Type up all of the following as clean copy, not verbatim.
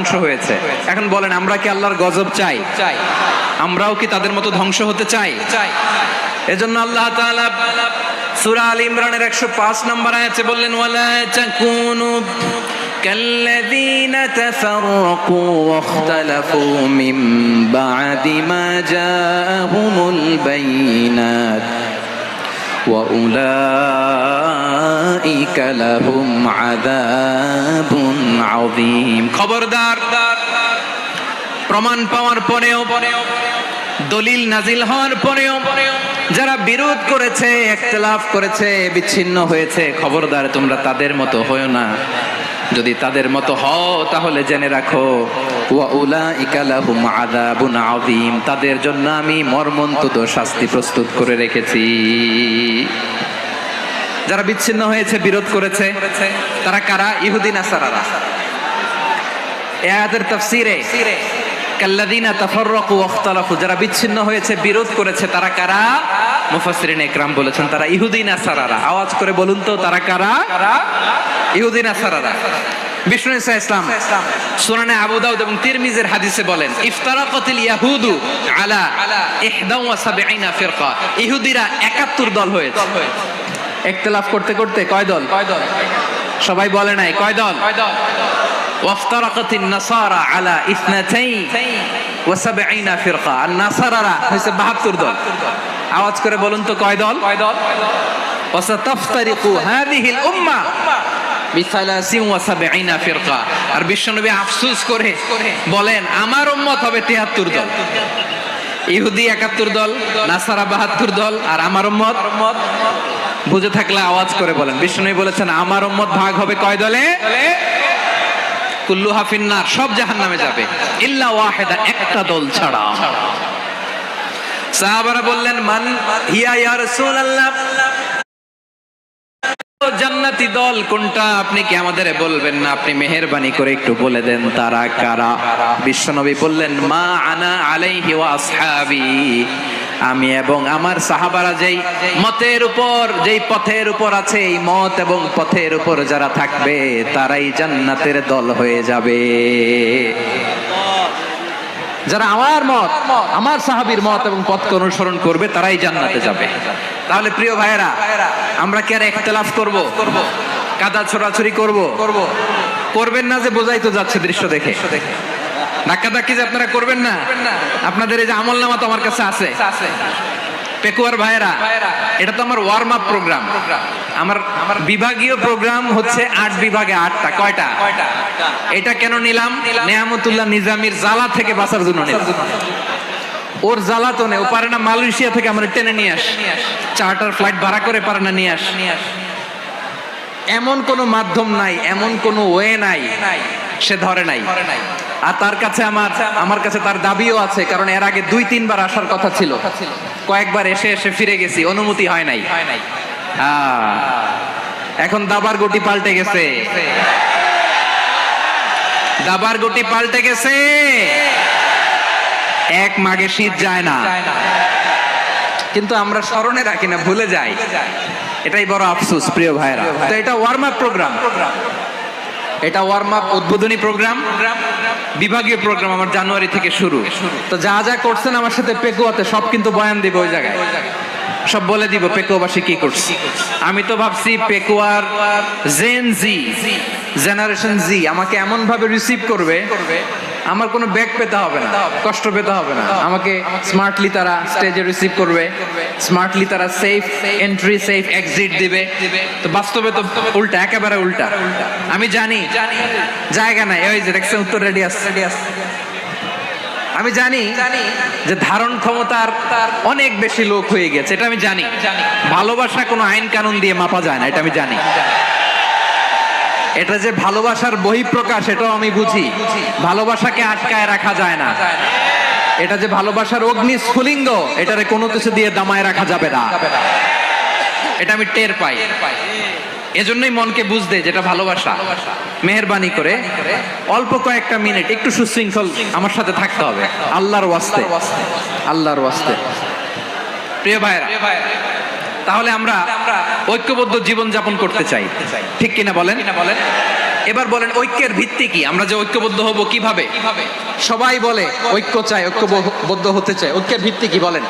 ধ্বংস হয়েছে। এখন বলেন, আমরা কি আল্লাহর গজব চাই? আমরাও কি তাদের মতো ধ্বংস হতে চাই? এজন্য আল্লাহ তাআলা সূরা আল ইমরানের 105 নম্বর আয়াতে বললেন, ওয়ালা তাকুনু কাল্লাযীনা তাফাররাকু ওয়াখতালাফু মিন বা'দি মা জাআহুমুল বাইয়িনাত ওয়া উলাইকা লাহুম আযাবুন আযীম। খবরদার, প্রমাণ পাওয়ার পরেও, দলিল নাজিল হওয়ার পরেও যারা বিরোধ করেছে, ইখতিলাফ করেছে, বিচ্ছিন্ন হয়েছে, খবরদার তোমরা তাদের মতো হয়ো না। যদি তাদের মতো হও তাহলে জেনে রাখো, ওয়া উলাইকা লাহুম আযাবুন আযীম, তাদের জন্য আমি মর্মন্তুদ শাস্তি প্রস্তুত করে রেখেছি। যারা বিচ্ছিন্ন হয়েছে, বিরোধ করেছে, তারা কারা? ইহুদি নাসারারা। এই আয়াতের তাফসীরে কাল্লাযীনা তাফাররাকু ওয়াখতালাফু, যারা বিচ্ছিন্ন হয়েছে, বিরোধ করেছে, তারা কারা? মুফাসসিরিনে ইকরাম বলেছেন তারা ইহুদি নাসারারা। আওয়াজ করে বলুন তো, তারা কারা? ইহুদি নাসারারা। বিষ্ণু ঈসা ইসলাম সুনানে আবু দাউদ এবং তিরমিজির হাদিসে বলেন, ইফতারাকাতিল ইয়াহুদু আলা 71 ফিরকা, ইহুদিরা 71 দল হয়েছে। ইখতিলাফ করতে করতে কয় দল? সবাই বলে নাই, কয় দল? ওয়াফতারাকাতিন নাসারা আলা 72 ফিরকা, আর নাসারারা হইছে 72 দল। আওয়াজ করে বলুন তো, কয় দল? ওয়াসাতাফতারিকু হাযিহিল উম্মাহ বি73 ফিরকা। আর বিশ্বনবী আফসোস করে বলেন, আমার উম্মত হবে 73 দল। ইহুদি 71 দল, নাসারা 72 দল, আর আমার উম্মত, বুঝে থাকলে আওয়াজ করে বলেন। বিশ্বনবী বলেছেন, আমার উম্মত ভাগ হবে কয় দলে? কুল্লুহা ফিন্নার, সব জাহান্নামে যাবে, ইল্লা ওয়াহিদা, একটা দল ছাড়া। সাহাবারা বললেন, মান হিয়া ইয়া রাসূলুল্লাহ, জান্নাতি দল কোনটা? আপনি কি আমাদের বলবেন না? আপনি মেহেরবানি করে একটু বলে দেন তারা কারা। বিশ্বনবী বললেন, মা আনা আলাইহি ওয়া আসহাবি, আমি এবং আমার সাহাবারা যেই মতের উপর, যেই পথের উপর আছে, এই মত এবং পথের উপর যারা থাকবে তারাই জান্নাতের দল হয়ে যাবে। যারা আমার মত, আমার সাহাবীর মত এবং পথকে অনুসরণ করবে তারাই জান্নাতে যাবে। তাহলে প্রিয় ভাইয়েরা, আমরা কি আর ইখতিলাফ করব? কাদা ছোড়াছুরি করব? করবেন না যে বোঝাই তো যাচ্ছে দৃশ্য দেখে। ধাক্কাধাক্কি যে আপনারা করবেন না। আপনাদের এই যে আমলনামা তো আমার কাছে আছে। পেকুয়ার ভাইয়েরা, এটা তো আমার ওয়ার্ম আপ প্রোগ্রাম। আমার বিভাগীয় প্রোগ্রাম হচ্ছে 8 বিভাগে 8টা। কয়টা? এটা কেন নিলাম? নেয়ামতুল্লাহ নিজামীর জ্বালা থেকে বাঁচার জন্য নিলাম। ওর জ্বালাতনে ও পারে না মালয়েশিয়া থেকে আমরা টেনে নিয়ে আস, চার্টার ফ্লাইট ভাড়া করে পারে না নিয়ে আস। এমন কোন মাধ্যম নাই, এমন কোন ওয়ে নাই সে ধরে নাই। আর তার কাছে আমার কাছে তার দাবিও আছে, কারণ এর আগে 2-3 বার আসার কথা ছিল, কয়েকবার এসে ফিরে গেছি, অনুমতি হয় নাই। এখন দাবার গটি পাল্টে গেছে, দাবার গটি পাল্টে গেছে। এক মাঘে শীত যায় না, কিন্তু আমরা স্মরণে রাখি না, ভুলে যাই। এটাই বড় আফসোস প্রিয় ভাইরা। তো এটা ওয়ার্ম আপ প্রোগ্রাম, এটা ওয়ার্ম আপ উদ্বোধনী প্রোগ্রাম, বিভাগীয় প্রোগ্রাম আমার জানুয়ারি থেকে শুরু। তো যা যা করছেন আমার সাথে পেকুয়াতে সব কিন্তু বয়ান দিব, ওই জায়গায় সব বলে দিব পেকুয়াবাসী কি করছে। আমি তো ভাবছি পেকুয়ার জেন জি, জেনারেশন জি আমাকে এমন ভাবে রিসিভ করবে, আমার কোনো ব্যাক পেতে হবে না, কষ্ট পেতে হবে না। আমাকে স্মার্টলি তারা স্টেজে রিসিভ করবে, স্মার্টলি তারা সেফ এন্ট্রি, সেফ এক্সিট দিবে। তো বাস্তবে তো উল্টা, একেবারে উল্টা। আমি জানি জায়গা নাই, ওই যে দেখছেন উত্তর রেডিয়াস। আমি জানি যে ধারণ ক্ষমতার অনেক বেশি লোক হয়ে গেছে, এটা আমি জানি। ভালোবাসা কোনো আইন কানুন দিয়ে মাপা যায় না, এটা আমি জানি। এটা যে ভালোবাসার বহিঃপ্রকাশ, এটাও আমি বুঝি। ভালোবাসাকে আটকায় রাখা যায় না। এটা যে ভালোবাসার অগ্নি স্ফুলিঙ্গ, এটারে কোনো কিছু দিয়ে দামায় রাখা যাবে না, এটা আমি টের পাই। এজন্যই মনকে বুঝতে যেটা ভালোবাসা। মেহেরবানি করে অল্প কয়েকটা মিনিট একটু সুশৃঙ্খল আমার সাথে থাকতে হবে, আল্লাহর ওয়াস্তে, আল্লাহর ওয়াস্তে। প্রিয় ভাইরা, তাহলে আমরা ঐক্যবদ্ধ জীবন যাপন করতে চাই, ঠিক কিনা বলেন? এবার বলেন ঐক্যের ভিত্তি কি? আমরা যে ঐক্যবদ্ধ হব কিভাবে? সবাই বলে ঐক্য চাই, ঐক্যবদ্ধ হতে চাই। ঐক্যের ভিত্তি কি বলেন?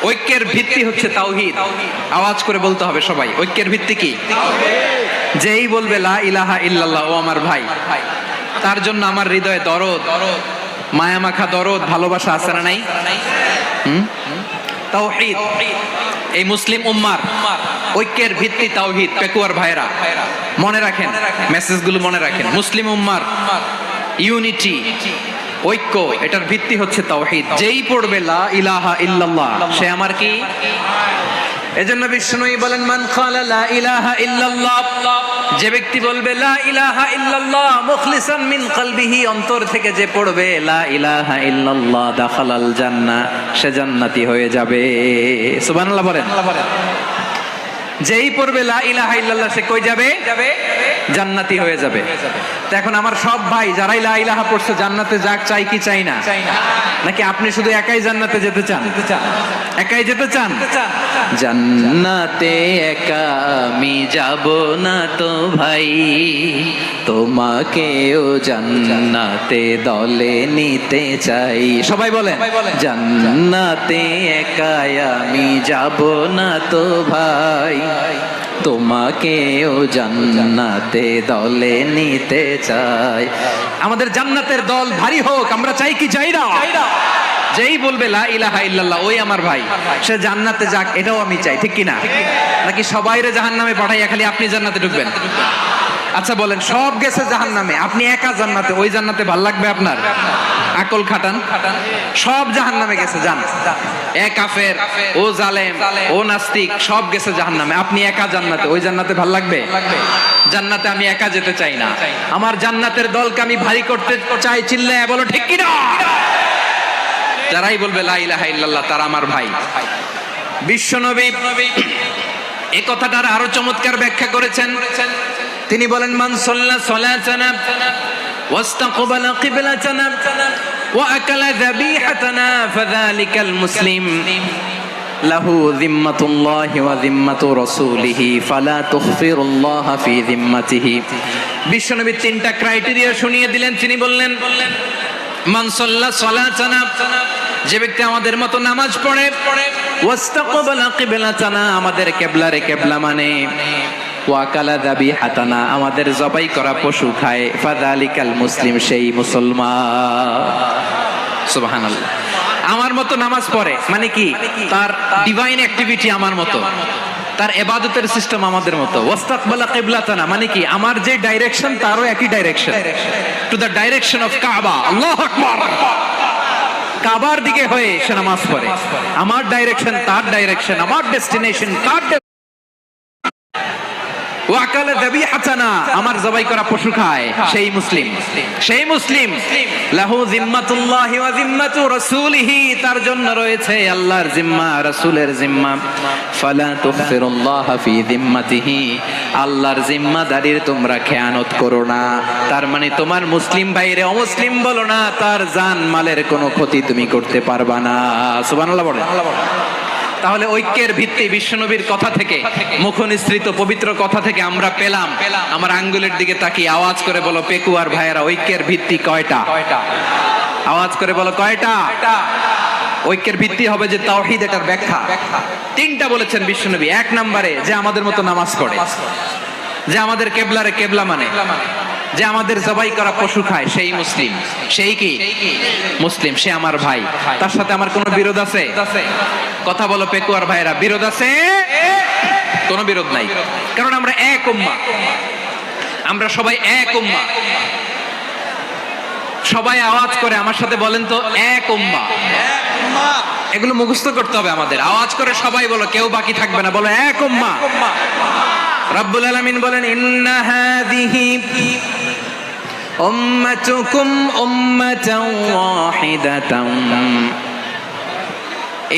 ঐক্যের ভিত্তি হচ্ছে তাওহীদ। আওয়াজ করে বলতে হবে সবাই, ঐক্যের ভিত্তি কি? যেই বলবে লা ইলাহা ইল্লাল্লাহ, ও আমার ভাই, তার জন্য আমার হৃদয়ে দরদ, মায়া মাখা দরদ, ভালোবাসা আছে না নাই? তাওহীদ। এই মুসলিম উম্মার ঐক্যের ভিত্তি তাওহীদ। পেকুয়ার ভাইরা মনে রাখেন, মেসেজগুলো মনে রাখেন। মুসলিম উম্মার ইউনিটি, ঐক্য, এটার ভিত্তি হচ্ছে তাওহীদ। যেই পড়বে লা ইলাহা ইল্লাল্লাহ, সে আমার কি? এজন্য বিষ্ণুই বলেন মান ক্বালা লা ইলাহা ইল্লাল্লাহ, যে ব্যক্তি বলবে লা ইলাহা ইল্লাল্লাহ মুখলিসান মিন কলবিহি, অন্তর থেকে যে পড়বে লা ইলাহা ইল্লাল্লাহ, দাখালাল জান্নাহ, সে জান্নাতি হয়ে যাবে। সুবহানাল্লাহ বলেন। যেই পড়বে লা ইলাহা ইল্লাল্লাহ, সে কই যাবে? জান্নাতি হয়ে যাবে। তো এখন আমার সব ভাই যারাই লা ইলাহা পড়ছে জান্নাতে যাক, চাই কি চাই না? নাকি আপনি শুধু একাই জান্নাতে যেতে চান? একাই যেতে চান? জান্নাতে একা আমি যাব না তো ভাই, তোমাকেও জান্নাতে দলে নিতে চাই। সবাই বলেন জান্নাতে একা আমি যাব না তো ভাই, তোমাকেও জান্নাতে দলে নিতে চাই। আমাদের জান্নাতের দল ভারী হোক, আমরা চাই কি চাই না? যেই বলবে লা ইলাহা ইল্লাল্লাহ, ওই আমার ভাই, সে জান্নাতে যাক, এটাও আমি চাই। ঠিক কি না? নাকি সবাইরে জাহান্নামে পাঠাইয়া খালি আপনি জান্নাতে ঢুকবেন? আচ্ছা বলেন, সব গেছে জাহান্নামে, আপনি একা জান্নাতে, ওই জান্নাতে ভাল লাগবে আপনার? আকল খাটান। সব জাহান্নামে গেছে, যান। এ কাফের, ও জালেম, ও নাস্তিক, সব গেছে জাহান্নামে, আপনি একা জান্নাতে, ওই জান্নাতে ভাল লাগবে? জান্নাতে আমি একা যেতে চাই না, আমার জান্নাতের দলকে আমি ভারী করতে চাই। চিল্লায় বলো ঠিক কি না? যারাই বলবে লা ইলাহা ইল্লাল্লাহ, তারা আমার ভাই। বিশ্বনবী এই কথাটার আরো চমৎকার ব্যাখ্যা করেছেন। তিনি বলেন মান সাল্লা সালাতানা ওয়াস্তাকবালা কিবলাতানা ওয়া আকালা যাবিহাতানা ফাযালিকাল মুসলিম লাহু যিম্মাতুল্লাহি ওয়া যিম্মাতু রাসূলিহি ফালা তুখফিরুল্লাহা ফি যিম্মাতিহি। বিশ্বনবী তিনটা ক্রাইটেরিয়া শুনিয়ে দিলেন। তিনি বললেন মান সাল্লা সালাতানা, যে ব্যক্তি আমাদের মতো নামাজ পড়ে, ওয়াস্তাকবালা কিবলাতানা, আমাদের কিবলারে কিবলা মানে, ওয়াকালা যাবিহাতানা, আমাদের জবাই করা পশু খায়, ফাযালিকাল মুসলিম, সেই মুসলমান। সুবহানাল্লাহ। আমার মতো নামাজ পড়ে মানে কি? তার ডিভাইন অ্যাক্টিভিটি আমার মতো, তার ইবাদতের সিস্টেম আমাদের মতো। ওয়াস্তাকবালা কিবলাতানা মানে কি? আমার যে ডাইরেকশন তারও একই direction, to the direction of কাবা। আল্লাহু আকবার। কাবার দিকে হয়ে সে নামাজ পড়ে, আমার ডাইরেকশন তার ডাইরেকশন, আমার ডেস্টিনেশন তার। ওয়াকালা যাবিহাতানা, আমার জবাই করা পশু খায়, সেই মুসলিম। সেই মুসলিম লাহু যিম্মাতুল্লাহি ওয়া যিম্মাতু রাসূলিহি, তার জন্য রয়েছে আল্লাহর জিম্মা, রাসূলের জিম্মা। ফালা তুখফিরুল্লাহা ফি যিম্মাতিহি, আল্লাহর জিম্মাদারির তোমরা খেয়ানত করো না। তার মানে তোমার মুসলিম ভাইরে অমুসলিম বলো না, তার জান মালের কোনো ক্ষতি তুমি করতে পারবা না। সুবহানাল্লাহ বলেন। তাহলে ঐক্যের ভিত্তি বিশ্বনবীর কথা থেকে, মুখনিসৃত পবিত্র কথা থেকে আমরা পেলাম। আমার আঙ্গুলের দিকে তাকিয়ে আওয়াজ করে বলো পেকুয়ার ভাইয়েরা, ঐক্যের ভিত্তি কয়টা? আওয়াজ করে বলো কয়টা? ঐক্যের ভিত্তি হবে যে তাওহীদ, এটার ব্যাখ্যা তিনটা বলেছেন বিশ্বনবী। এক নম্বরে যে আমাদের মতো নামাজ পড়ে, যে আমাদের কেবলারে কেবলা মানে, যে আমাদের জবাই করা পশু খায়, সেই মুসলিম। সেই কি মুসলিম? সে আমার ভাই। তার সাথে আমার কোনো বিরোধ আছে? কথা বলো পেকুয়ার ভাইরা, বিরোধ আছে? কোনো বিরোধ নাই, কারণ আমরা এক উম্মাহ, আমরা সবাই এক উম্মাহ। সবাই আওয়াজ করে আমার সাথে বলেন তো, এক উম্মাহ। এগুলো মুখস্থ করতে হবে আমাদের। আওয়াজ করে সবাই বলো, কেউ বাকি থাকবে না, বলো এক উম্মাহ। রব্বুল আলামিন বলেন ইন্না হাযিহি উম্মাতুকুম উম্মাতান ওয়াহিদাতান,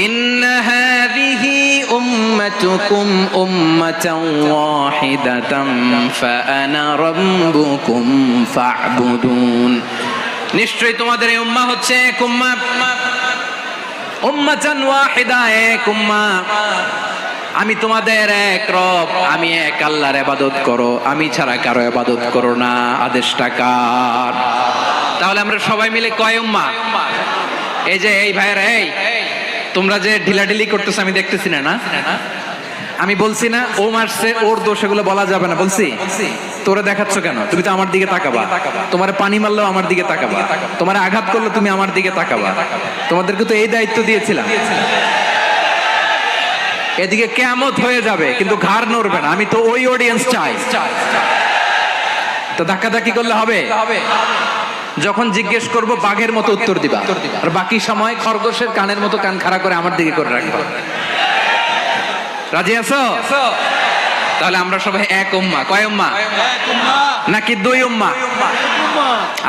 ইন্না হাযিহি উম্মাতুকুম উম্মাতান ওয়াহিদাতান ফাআনা রাব্বুকুম ফা'বুদুন। নিশ্চয়ই তোমাদের এই উম্মাহ হচ্ছে এক উম্মাহ, উম্মাতান ওয়াহিদা, এক উম্মাহ। আমি তোমাদের এক রব, আমি এক আল্লাহর ইবাদত করো, আমি ছাড়া কারো ইবাদত করো না। আদেশটা কার? তাহলে আমরা সবাই মিলে কয় উম্মাহ? এই যে এই ভাইয়েরা, এই তোমরা যে ঢিলাঢিলি করতেছো আমি দেখতেছি না, না আমি বলছি না ও মারছে ওর দোষ, এগুলো বলা যাবে না। বলছি তোরে দেখাচ্ছ কেন? তুমি তো আমার দিকে তাকাবা। তোমার পানি মারলেও আমার দিকে তাকাবা, তোমার আঘাত করলে তুমি আমার দিকে তাকাবা। তোমাদেরকে তো এই দায়িত্ব দিয়েছিলাম। এদিকে কিয়ামত হয়ে যাবে কিন্তু ঘাড় নড়বে না। আমি তো ওই অডিয়েন্স চাই। তো ধাক্কাধাক্কি করলে হবে? যখন জিজ্ঞেস করব বাঘের মতো উত্তর দিবা, আর বাকি সময় খরগোশের কানের মতো কান খাড়া করে আমার দিকে করে রাখবা। রাজি আছো? তাহলে আমরা সবাই এক উম্মাহ। কয় উম্মাহ? নাকি দুই উম্মাহ?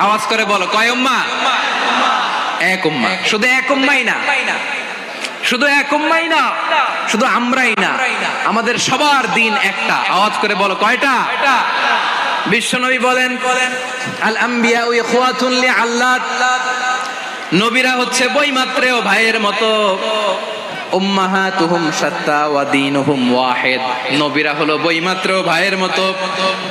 আওয়াজ করে বলো, কয় উম্মাহ? এক উম্মাহ। শুধু এক উম্মাহই না, শুধু এক উম্মাহই না, শুধু আমরাই না, আমাদের সবার দিন একটা। আওয়াজ করে বলো, কয়টা? বিশ্বনবী বলেন, আল আম্বিয়া ইখওয়াতুন লিআল্লাত, নবীরা হচ্ছে বৈমাত্রেয় ভাইয়ের মতো। উম্মাহাতুহুম শাত্তা ওয়া দীনুহুম ওয়াহিদ, নবীরা হলো বৈমাত্রেয় ভাইয়ের মতো।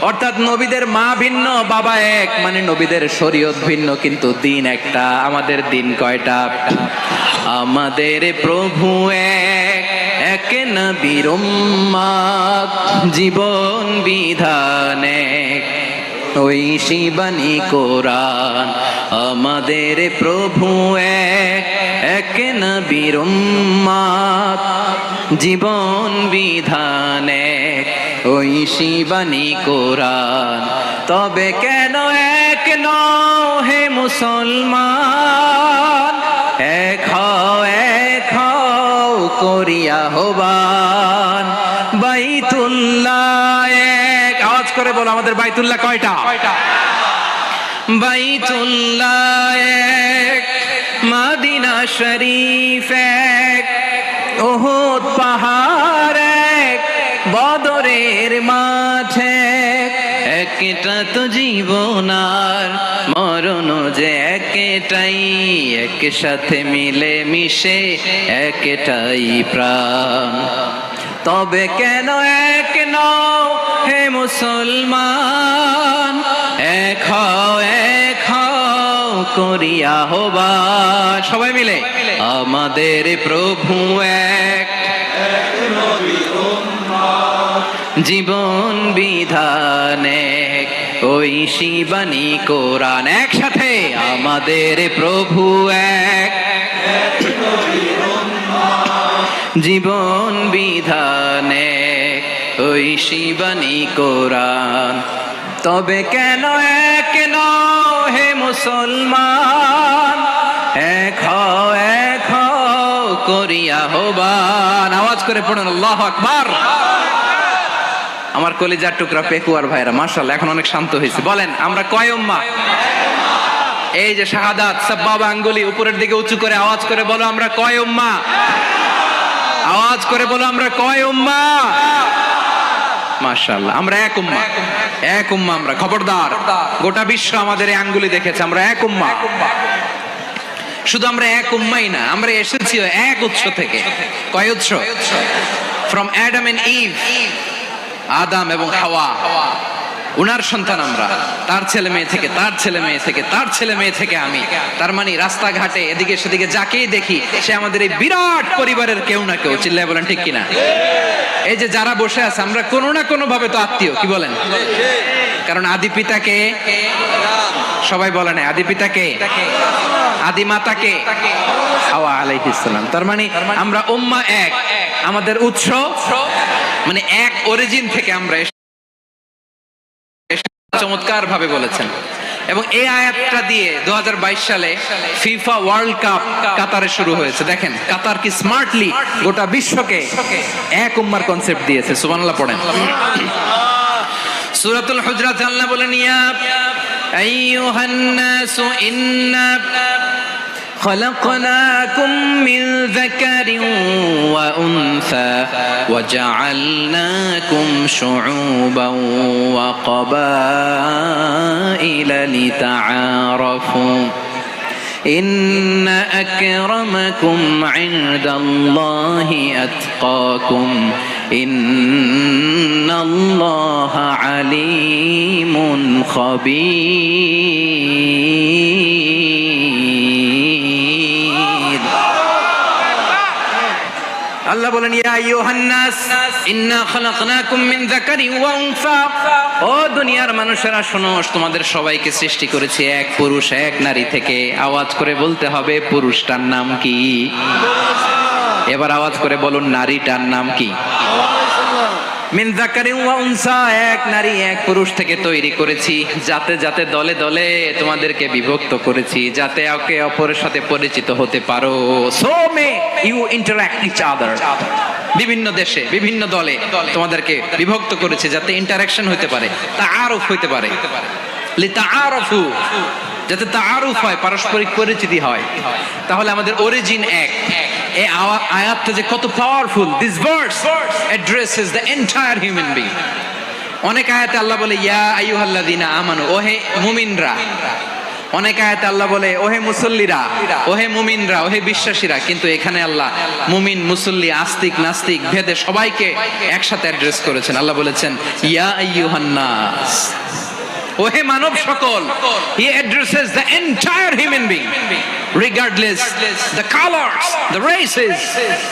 অর্থাৎ নবীদের মা ভিন্ন, বাবা এক, মানে নবীদের শরীয়ত ভিন্ন কিন্তু দিন একটা। আমাদের দিন কয়টা? আমাদের প্রভু এক, এক নবীর উম্মাত, জীবন বিধান এক, ওই শিবানী কোরআন। আমাদের প্রভু এক, এক নবীর উম্মাত, জীবন বিধান এক, ওই শিবানী কোরআন। তবে কেন এক নও হে মুসলমান? এক হও, এক হও করিয়া হবান। বাইতুল্লাহ এক, আওয়াজ করে বলো আমাদের বাইতুল্লাহ কয়টা? বাইতুল্লাহ এক, মদিনা শরীফ এক, উহুদ পাহাড় এক, বদরের মাঠ এক। একটা তো জীবন আর মরণ যে একটাই, একসাথে মিলে মিশে একটাই প্রাণ। তবে কেন এক নও হে মুসলমান? এক হও, এক হও করিয়া হবান। সবাই মিলে আমাদের প্রভু এক, জীবন বিধান এক, ওই শিবানী কোরআন। একসাথে আমাদের প্রভু এক, জীবন বিধান এক, ওই শিবানী কোরআন। তবে কেন এক নও হে মুসলমান? এক হও, এক হও করিয়া হবান। আওয়াজ করে পড়ুন আল্লাহু আকবার। আমার কলিজার টুকরা পেকুয়ার ভাইরা মাশাআল্লাহ এখন অনেক শান্ত হয়েছে। বলেন আমরা কয় উম্মাহ? এই যে শাহাদাত সাব্বাবা আঙ্গুলি উপরের দিকে উঁচু করে আওয়াজ করে বলো আমরা কয় উম্মাহ? আওয়াজ করে বলো আমরা কয় উম্মাহ? মাশাআল্লাহ আমরা এক উম্মাহ, এক উম্মাহ আমরা। খবরদার, গোটা বিশ্ব আমাদের এই আঙ্গুলি দেখেছে, আমরা এক উম্মাহ। শুধু আমরা এক উম্মাই না, আমরা এসেছি এক উৎস থেকে। কয় উৎস? ফ্রম অ্যাডাম এন্ড ইভ, আদম এবং হাওয়া, উনার সন্তান আমরা। তার ছেলে মেয়ে থেকে, তার ছেলে মেয়ে থেকে, তার ছেলে মেয়ে থেকে আমি। তার মানে রাস্তাঘাটে এদিকে সেদিকে যাকেই দেখি সে আমাদের এই বিরাট পরিবারের কেউ না কেউ। চিল্লায় বলেন ঠিক কিনা? এই যে যারা বসে আছে আমরা কোনো না কোনো ভাবে তো আত্মীয়। কি বলেন? কারণ আদি পিতাকে সবাই বলে না, আদি পিতাকে, আদি মাতাকে হাওয়া আলাইহিস সালাম। তার মানে আমরা উম্মাহ এক, আমাদের উৎস মানে এক অরিজিন থেকে আমরা। চমৎকার ভাবে বলেছেন। এবং এই আয়াতটা দিয়ে 2022 সালে ফিফা ওয়ার্ল্ড কাপ কাতারে শুরু হয়েছে। দেখেন কাতার কি স্মার্টলি গোটা বিশ্বকে এক উম্মার কনসেপ্ট দিয়েছে। সুবহানাল্লাহ পড়েন। সূরাতুল হুজরাত আল্লাহ বলেন, ইয়া আইয়ুহান নাসু ইন্না خلقناكم من ذكر وأنثى وجعلناكم شعوبا وقبائل لتعارفوا إن أكرمكم عند الله أتقاكم ইন্নাল্লাহা আলিমুন খাবীর। আল্লাহ বলেন ইয়া আইয়ুহান নাস ইন্না খালাকনাকুম মিন যাকারিন ওয়া উনসা, ও দুনিয়ার মানুষেরা শোনো, তোমাদের সবাইকে সৃষ্টি করেছি এক পুরুষ এক নারী থেকে। আওয়াজ করে বলতে হবে পুরুষটার নাম কি? এবার আওয়াজ করে বলুন নারীটার নাম কি? মিন যাকারিন ওয়া উনসা, এক নারী এক পুরুষ থেকে তৈরি করেছি। যাতে যাতে দলে দলে তোমাদেরকে বিভক্ত করেছি, যাতে একে অপরের সাথে পরিচিত হতে পারো। So may you interact each other. বিভিন্ন দেশে বিভিন্ন দলে তোমাদেরকে বিভক্ত করেছে যাতে ইন্টারঅ্যাকশন হতে পারে, তাআরুফ হতে পারে। লিতাআরফু, যাতে তাআরুফ হয়, পারস্পরিক পরিচিতি হয়। তাহলে আমাদের অরিজিন এক। এই আয়াতটা যে কত powerful! This verse addresses the entire human being. অনেক আয়াতে আল্লাহ বলে ইয়া আইয়ুহাল্লাযীনা আমানু, ওহে মুমিনরা। অনেক আয়াতে আল্লাহ বলে ওহে মুসল্লিরা, ওহে মুমিনরা, ওহে বিশ্বাসীরা। কিন্তু এখানে আল্লাহ মুমিন মুসল্লি আস্তিক নাস্তিক ভেদে সবাইকে একসাথে অ্যাড্রেস করেছেন। আল্লাহ বলেছেন ইয়া আইয়ুহান নাস, ওহে মানব সকল। He addresses the entire human being, regardless the colors, the races,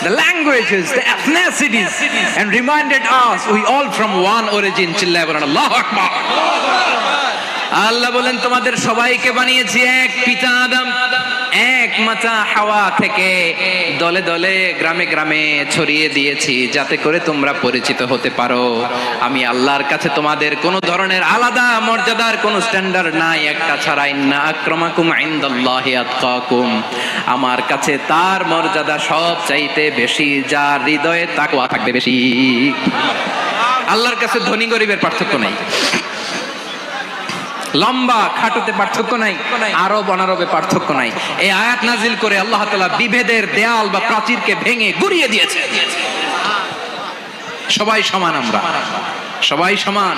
the languages, the ethnicities, and reminded us we all from one origin. চিল্লায় বলেন আল্লাহু আকবার। আল্লাহ বলেন তোমাদের সবাইকে বানিয়েছি এক পিতা আদম, এক মাতা হাওয়া থেকে। দলে দলে গ্রামে গ্রামে ছড়িয়ে দিয়েছি যাতে করে তোমরা পরিচিত হতে পারো। আমি আল্লাহর কাছে তোমাদের কোনো ধরনের আলাদা মর্যাদার কোনো স্ট্যান্ডার্ড নাই, একটা ছাড়া। ইন্না আক্রামাকুম ইনদাল্লাহি আতকাকুম, আমার কাছে তার মর্যাদা সব চাইতে বেশি যার হৃদয়ে তাকওয়া থাকবে বেশি। আল্লাহর কাছে ধনী গরিবের পার্থক্য নাই, লম্বা খাটোতে পার্থক্য নাই, আরব অনারবে পার্থক্য নাই। এই আয়াত নাজিল করে আল্লাহ তাআলা বিভেদের দেয়াল বা প্রাচীরকে ভেঙে গুড়িয়ে দিয়েছে। সবাই সমান, আমরা সবাই সমান,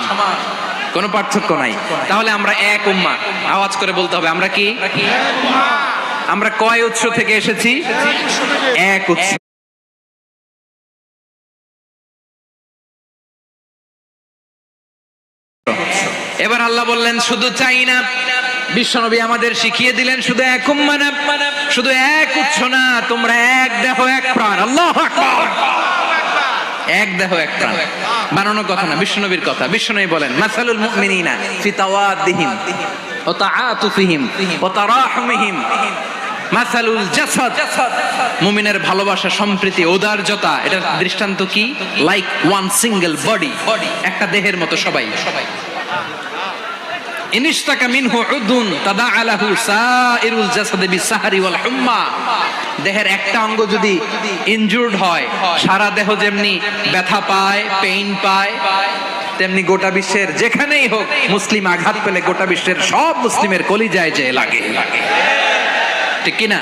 কোনো পার্থক্য নাই। তাহলে আমরা এক উম্মাহ। আওয়াজ করে বলতে হবে আমরা কি? আমরা কয় উৎস থেকে এসেছি? এক উৎস। এবার আল্লাহ বললেন শুধু চাই না, বিশ্বনবী আমাদের শিখিয়ে দিলেন শুধু এক উম্মাহ না, শুধু এক উৎস না, তোমরা এক দেহ এক প্রাণ। আল্লাহু আকবার। এক দেহ এক প্রাণ বানানোর কথা না, বিশ্বনবীর কথা। বিশ্বনবী বলেন মাসালুল মুমিনিনা ফি তাওয়াদ্দিহিম ওয়া তাআতুফিহিম ওয়া তারাহুমিহিম মাসালুল জাসাদ, মুমিনের ভালোবাসা সম্প্রীতি ঔদার্যতা, এটার দৃষ্টান্ত কি? লাইক ওয়ান সিঙ্গেল বডি, একটা দেহের মতো সবাই। ইনিশতাকা মিনহু উদুন তাদাআলাহু সাইরুল জাসাদি বিসাহরি ওয়াল হুম্মা, দেহের একটা অঙ্গ যদি ইনজুরড হয় সারা দেহ যেমনি ব্যথা পায়, পেইন পায়, তেমনি গোটা বিশ্বের যেখানেই হোক মুসলিম আঘাত পেলে গোটা বিশ্বের সব মুসলিমের কলিজায় যে লাগে। ঠিক কি না?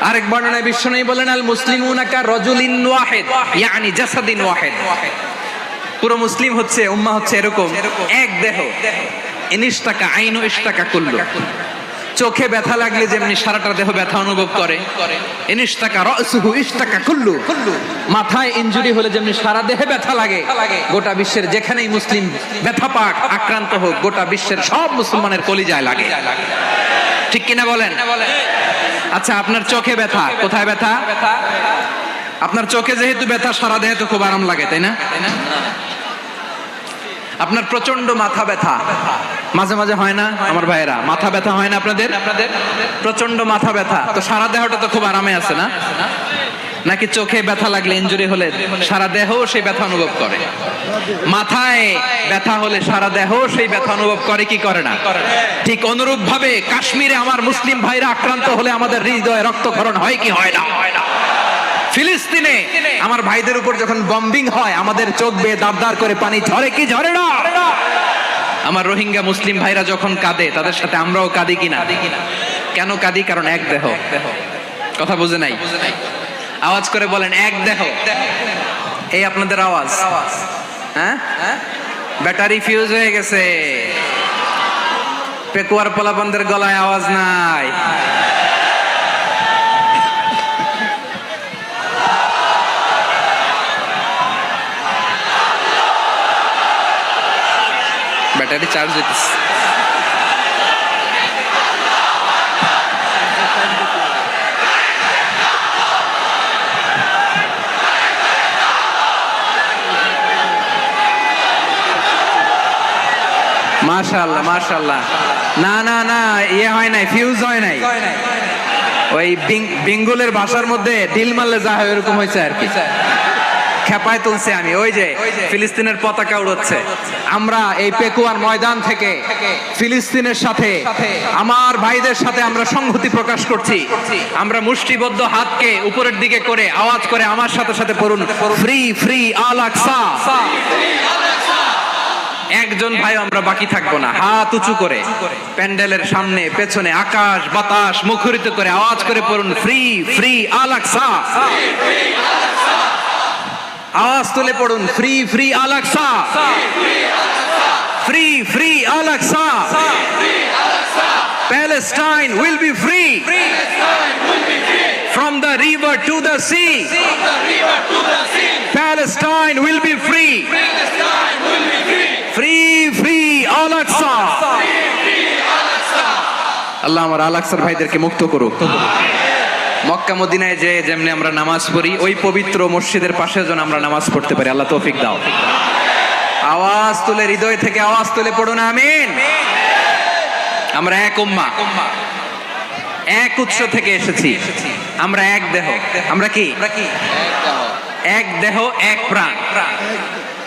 আরেক বর্ণনায় বিশ্বনবী বলেন আল মুসলিমুনা কা রাজুলিন ওয়াহিদ, ইয়ানি জাসাদিন ওয়াহিদ। পুরো মুসলিম হচ্ছে, উম্মাহ হচ্ছে এরকম এক দেহ। ইনিশতাকা আইনু ইশতাকা কুল্লু, চোখে ব্যথা লাগলে যেমনি সারাটা দেহ ব্যথা অনুভব করে। ইনিশতাকা রাসুহু ইশতাকা কুল্লু, মাথায় ইনজুরি হলে যেমনি সারা দেহে ব্যথা লাগে, গোটা বিশ্বের যেখানেই মুসলিম ব্যথা পাক, আক্রান্ত হোক, গোটা বিশ্বের সব মুসলমানের কলিজায় লাগে। ঠিক কিনা বলেন? আচ্ছা, আপনার চোখে ব্যথা, কোথায় ব্যথা? আপনার চোখে যেহেতু ব্যথা, সারা দেহে তো খুব আরাম লাগে, তাই না? আপনার প্রচন্ড মাথা ব্যথা মাঝে মাঝে হয় না আমার ভাইয়েরা? মাথা ব্যথা হয় না আপনাদের? প্রচন্ড মাথা ব্যথা, তো সারা দেহটা তো খুব আরামে আছে না? নাকি চোখে ব্যথা লাগলে, ইনজুরি হলে সারা দেহ সেই ব্যথা অনুভব করে? মাথায় ব্যথা হলে সারা দেহ সেই ব্যথা অনুভব করে কি করে না? ঠিক অনুরূপ ভাবে কাশ্মীরে আমার মুসলিম ভাইরা আক্রান্ত হলে আমাদের হৃদয়ে রক্তক্ষরণ হয় কি হয় না? ফিলিস্তিনে আমার ভাইদের উপর যখন বম্বিং হয় আমাদের চোখ বেয়ে দাবদার করে পানি ঝরে কি ঝরে না? আমার রোহিঙ্গা মুসলিম ভাইরা যখন কাঁদে তাদের সাথে আমরাও কাঁদি কিনা? কেন কাঁদি? কারণ এক দেহ। কথা বুঝে নাই? আওয়াজ করে বলেন এক দেহ। এই আপনাদের আওয়াজ? হ্যাঁ, ব্যাটারি ফিউজ হয়ে গেছে, পেকুয়ার পোলাপানদের গলায় আওয়াজ নাই। ব্যাটারি চার্জ হইতেছে। মাশাআল্লাহ মাশাআল্লাহ। না না না, ইয়ে হয় নাই, ফিউজ হয় নাই। ওই বেঙ্গলের ভাষার মধ্যে ঢিল মারলে যা হয় এরকম হয়েছে আর কি। খেপায় তুলছে আমি, ওই যে ফিলিস্তিনের পতাকা উড়াচ্ছে। আমরা এই পেকুয়ার ময়দান থেকে ফিলিস্তিনের সাথে, আমার ভাইদের সাথে আমরা সংহতি প্রকাশ করছি। আমরা মুষ্টিবদ্ধ হাতকে উপরের দিকে করে আওয়াজ করে আমার সাথে সাথে পড়ুন, ফ্রি ফ্রি আল আকসা। একজন ভাই আমরা বাকি থাকবো না, হাত উঁচু করে প্যান্ডেলের সামনে পেছনে আকাশ বাতাস মুখরিত করে আওয়াজ করে পড়ুন, ফ্রি ফ্রি আল আকসা। আওয়াজ তুলে পড়ুন, free free Al Aqsa, free free Al Aqsa. Palestine will be free from the river to the sea. Palestine will be free. Free free Al Aqsa. আল্লাহ আমার আল আকসার ভাইদেরকে মুক্ত করুক। মক্কা মদিনায় যে যেমনি আমরা নামাজ পড়ি, ওই পবিত্র মসজিদের পাশে যেন আমরা নামাজ পড়তে পারি। আল্লাহ তৌফিক দাও। আওয়াজ তুলে, হৃদয় থেকে আওয়াজ তুলে পড়ুন আমিন। আমরা এক উম্মাহ, এক উৎস থেকে এসেছি। আমরা এক দেহ। আমরা কি? এক দেহ এক প্রাণ।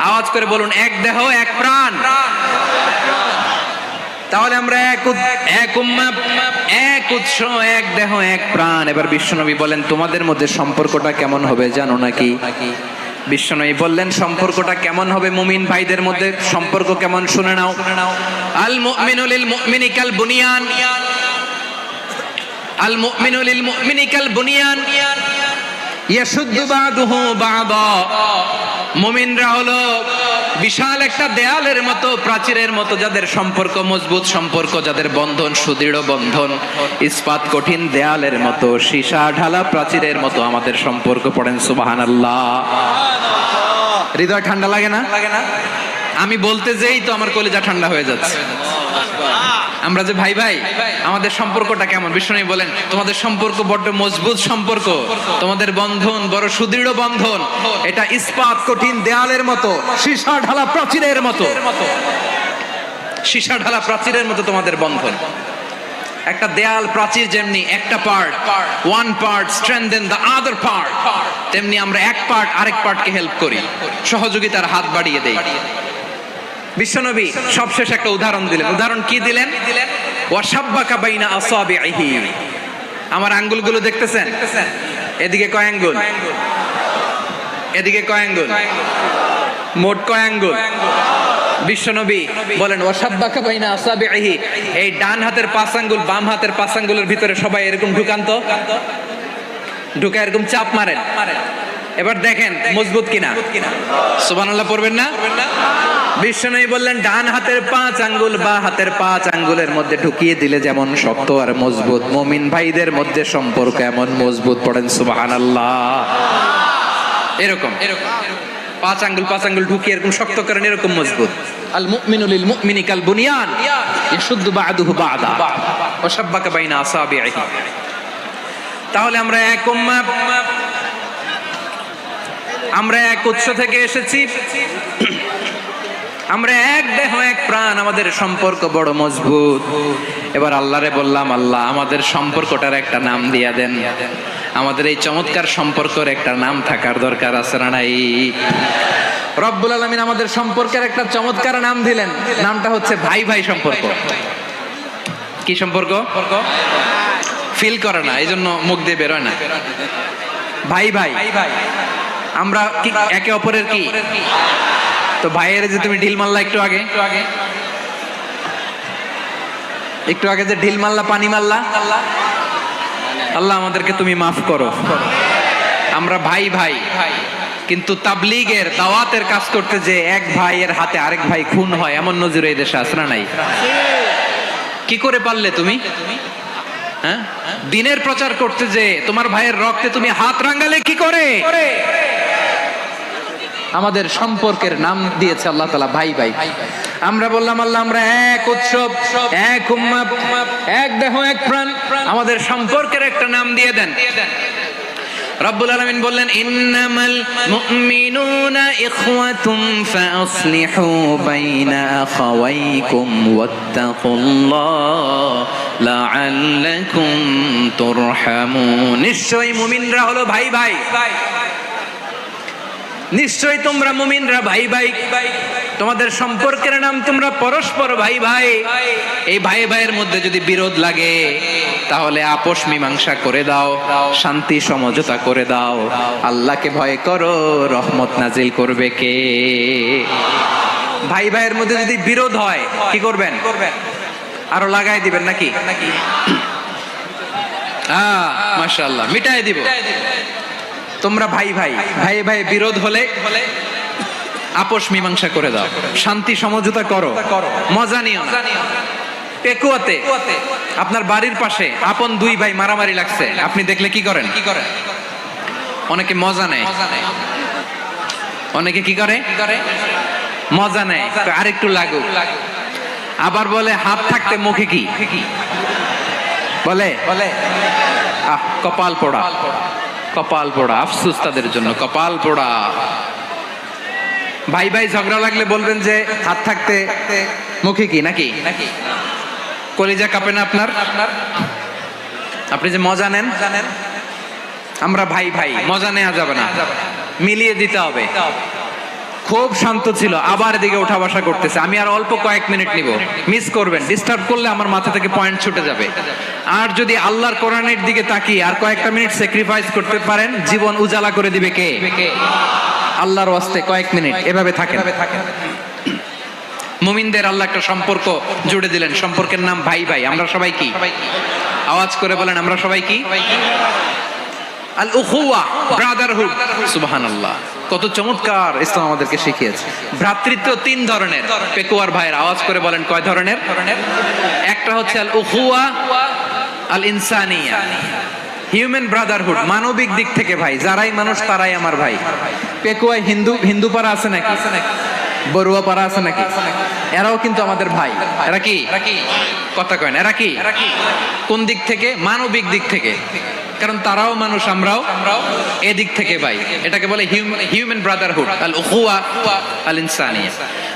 আওয়াজ করে বলুন, এক দেহ এক প্রাণ। তাহলে আমরা এক উম্মাহ, এক উৎস, এক দেহ এক প্রাণ। এবার বিশ্বনবী বলেন, তোমাদের মধ্যে সম্পর্কটা কেমন হবে জানো নাকি? বিশ্বনবী বললেন, সম্পর্কটা কেমন হবে মুমিন ভাইদের মধ্যে? সম্পর্ক কেমন শুনে নাও। আল মুমিনু লিল মুমিনি কাল বুনিয়ান, আল মুমিনু লিল মুমিনি কাল বুনিয়ান ইয়াশুদ্দু বাদুহু বাদা। মুমিনরা হলো বিশাল একটা দেয়ালের মতো, প্রাচীরের মতো, যাদের সম্পর্ক মজবুত সম্পর্ক, যাদের বন্ধন সুদৃঢ় বন্ধন, ইস্পাত কঠিন দেয়ালের মতো, সীসা ঢালা প্রাচীরের মতো আমাদের সম্পর্ক। পড়েন সুবহানাল্লাহ। হৃদয় ঠান্ডা লাগে না? আমি বলতে যেই তো আমার কলিজা ঠান্ডা হয়ে যাচ্ছে। আমরা যে ভাই ভাই, আমাদের সম্পর্কটা কেমন? বিষ্ণু বলেন, তোমাদের সম্পর্ক বড্ড মজবুত সম্পর্ক, তোমাদের বন্ধন বড় সুদৃঢ় বন্ধন, এটা ইস্পাত কঠিন দেয়ালের মতো, সীসা ঢালা প্রাচীরের মতো। সীসা ঢালা প্রাচীরের মতো তোমাদের বন্ধন। একটা দেয়াল প্রাচীর যেমনি একটা part, one part strengthen the other part, তেমনি আমরা এক পার্ট আরেক পার্টকে হেল্প করি, সহযোগিতার হাত বাড়িয়ে দেই। বিশ্বনবী সবশেষ একটা উদাহরণ দিলেন। উদাহরণ কি দিলেন? ওয়াশাব্বাকা বাইনা আসাবিহি। আমার আঙ্গুলগুলো দেখতেছেন? এদিকে কয় আঙ্গুল? এদিকে কয় আঙ্গুল? মোট কয় আঙ্গুল? বিশ্বনবী বলেন, ওয়াশাব্বাকা বাইনা আসাবিহি। এই ডান হাতের 5 আঙ্গুল বাম হাতের 5 আঙ্গুলের ভিতরে সবাই এরকম ঢুকান তো, ঢুকা এরকম চাপ মারেন। এবার দেখেন মজবুত কিনা। সুবহানাল্লাহ পড়বেন না? বিশ্বনবী বললেন, ডান হাতের 5 আঙ্গুল বা হাতের 5 আঙ্গুলের মধ্যে ঢুকিয়ে দিলে যেমন শক্ত আর মজবুত, মুমিন ভাইদের মধ্যে সম্পর্ক এমন মজবুত। পড়েন সুবহানাল্লাহ। এরকম 5 আঙ্গুল ঢুকিয়ে এরকম শক্ত করেন, এরকম মজবুত। আল মুমিনু লিল মুমিনি কাল বুনিয়ান ইয়াশুদ্দু বা'দুহু বা'দা ওয়া শাব্বাকা বাইনা আসাবিহি। তাহলে আমরা এক উম্মাহ, আমরা এক উৎস থেকে এসেছি, আমরা এক দেহ এক প্রাণ, আমাদের সম্পর্ক বড় মজবুত। এবার আল্লাহরে বললাম, আল্লাহ আমাদের সম্পর্কটার একটা নাম দিয়া দেন। আমাদের এই চমৎকার সম্পর্কের একটা নাম থাকার দরকার আছে না নাই? রব্বুল আলামিন আমাদের সম্পর্কের একটা চমৎকার নাম দিলেন। নামটা হচ্ছে ভাই ভাই সম্পর্ক। কি সম্পর্ক? ফিল করে না, এই জন্য মুখ দিয়ে বেরোয় না। ভাই ভাই, আমরা কি একে অপরের কি? তো ভাইয়ের যে তুমি ঢিল মারলা একটু আগে, একটু আগে যে ঢিল মারলা, পানি মারলা, আল্লাহ আমাদেরকে তুমি মাফ করো। আমরা ভাই ভাই, কিন্তু তাবলীগের দাওয়াতের কাজ করতে যে এক ভাইয়ের হাতে আরেক ভাই খুন হয়, এমন নজির এই দেশে আছে না নাই? কি করে পারলে তুমি? হ্যাঁ, দিনের প্রচার করতে যে তোমার ভাইয়ের রক্তে তুমি হাত রাঙালে কি করে? আমাদের সম্পর্কের নাম দিয়েছে আল্লাহ তাআলা ভাই ভাই। আমরা বললাম আল্লাহ আমরা এক উৎসব, এক উম্মাহ, এক দেহ, এক প্রাণ, আমাদের সম্পর্কের একটা নাম দিয়ে দেন। রব্বুল আলামিন বললেন ইন্নামাল মুমিনুনা ইখওয়াতুম ফাআসলিহু বাইনা আখাওয়াইকুম ওয়াত্তাকুল্লাহ লাআল্লাকুম তুরহামুন। নিশ্চয়ই মুমিনরা হলো ভাই ভাই, নিশ্চয়ই তোমরা মুমিনরা ভাই ভাই, তোমাদের সম্পর্কের নাম তোমরা পরস্পর ভাই ভাই। এই ভাই ভাইয়ের মধ্যে যদি বিরোধ লাগে তাহলে আপোষ মীমাংসা করে দাও, শান্তি সমঝোতা করে দাও। আল্লাহকে ভয় করো, রহমত নাজিল করবে কে? ভাই ভাইয়ের মধ্যে যদি বিরোধ হয় কি করবেন? আরো লাগাই দিবেন নাকি? মাশাআল্লাহ, মিটাই দিব। তোমরা ভাই ভাই, ভাই ভাই বিরোধ হলে আপোষ মীমাংসা করে দাও, শান্তি সমঝোতা করো, মজা নিও না। পেকুয়াতে আপনার বাড়ির পাশে আপন দুই ভাই মারামারি লাগছে, আপনি দেখলে কি করেন? অনেকে মজা নেয়, অনেকে কি করে? মজা নেয়, আরেকটু লাগুক। আবার বলে হাত থাকতে মুখে কি বলে? কপাল পোড়া, কপাল পোড়া। আফসোস তাদের জন্য, কপাল পোড়া। ভাই ভাই ঝগড়া লাগলে বলবেন যে হাত থাকতে মুখে কি, নাকি? কলিজা কাঁপে না আপনার? আপনি যে মজা নেন, আমরা ভাই ভাই, মজা নেওয়া যাবে না, মিলিয়ে দিতে হবে। খুব শান্ত ছিল, আবার এদিকে ওঠা বসা করতেছে। আমি আর অল্প কয়েক মিনিট নিব, মিস করবেন। ডিস্টার্ব করলে আমার মাথা থেকে পয়েন্ট ছুটে যাবে। আর যদি আল্লাহর কোরআনের দিকে তাকিয়ে আর কয়েকটা মিনিট স্যাক্রিফাইস করতে পারেন, জীবন উজালা করে দিবে কে? আল্লাহর ওয়াস্তে কয়েক মিনিট এভাবে থাকেন। মুমিনদের আল্লাহ একটা সম্পর্ক জুড়ে দিলেন, সম্পর্কের নাম ভাই ভাই। আমরা সবাই কি? আওয়াজ করে বলেন, আমরা সবাই কি? আল উখুয়া, ব্রাদারহুড। সুবহানাল্লাহ, কত চমৎকার ইসলাম আমাদেরকে শিখিয়েছে। ভ্রাতৃত্ব তিন ধরনের। পেকুয়ার ভাইয়ের আওয়াজ করে বলেন, কয় ধরনের? একটা হচ্ছে আল উখুয়া আল ইনসানিয়া, হিউম্যান ব্রাদারহুড, মানবিক দিক থেকে ভাই। যারাই মানুষ তারাই আমার ভাই। পেকুয়ায় হিন্দু পাড়া আছে নাকি? বড়ুয়া পাড়া আছে নাকি? এরাও কিন্তু আমাদের ভাই। এরা কি? কথা কয় না, এরা কি? কোন দিক থেকে? মানবিক দিক থেকে। কারণ তারাও মানুষ, আমরাও এদিক থেকে ভাই। এটাকে বলে হিউম্যান ব্রাদারহুড, আল উখুয়া আল ইনসানিয়া।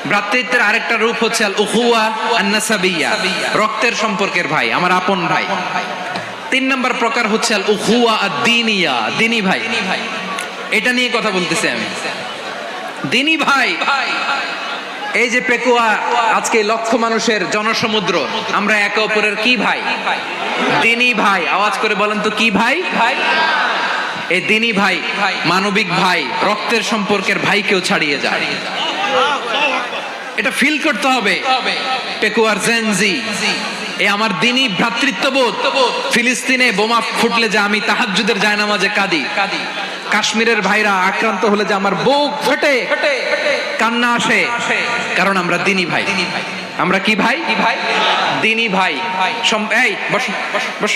ভ্রাতৃত্বের আরেকটা রূপ হচ্ছে আল উখুয়া আন নাসাবিয়া, রক্তের সম্পর্কের ভাই, আমার আপন ভাই। তিন নম্বর প্রকার হচ্ছে আল উখুয়া আদ-দীনিয়া, দ্বীনি ভাই। এটা নিয়ে কথা বলতেছি আমি। দ্বীনি ভাই, এই যে পেকুয়া আজকে লক্ষ মানুষের জনসমুদ্র, আমরা একে অপরের কি ভাই? দ্বীনি ভাই। আওয়াজ করে বলেন তো, কি ভাই? এই দ্বীনি ভাই, মানবিক ভাই, রক্তের সম্পর্কের ভাইকেও ছাড়িয়ে যায়। এটা ফিল করতে হবে। পেকুয়ার জেনজি, এই আমার দ্বীনি ভ্রাতৃত্ববোধ। ফিলিস্তিনে বোমা ফুটলে যে আমি তাহাজ্জুদের জায়নামাজে কাঁদি, কাশ্মীরের ভাইরা আক্রান্ত হলে যে আমার বুক ফেটে কান্না আসে, কারণ আমরা দ্বীনি ভাই। আমরা কি ভাই? দ্বীনি ভাই। এই বস বস।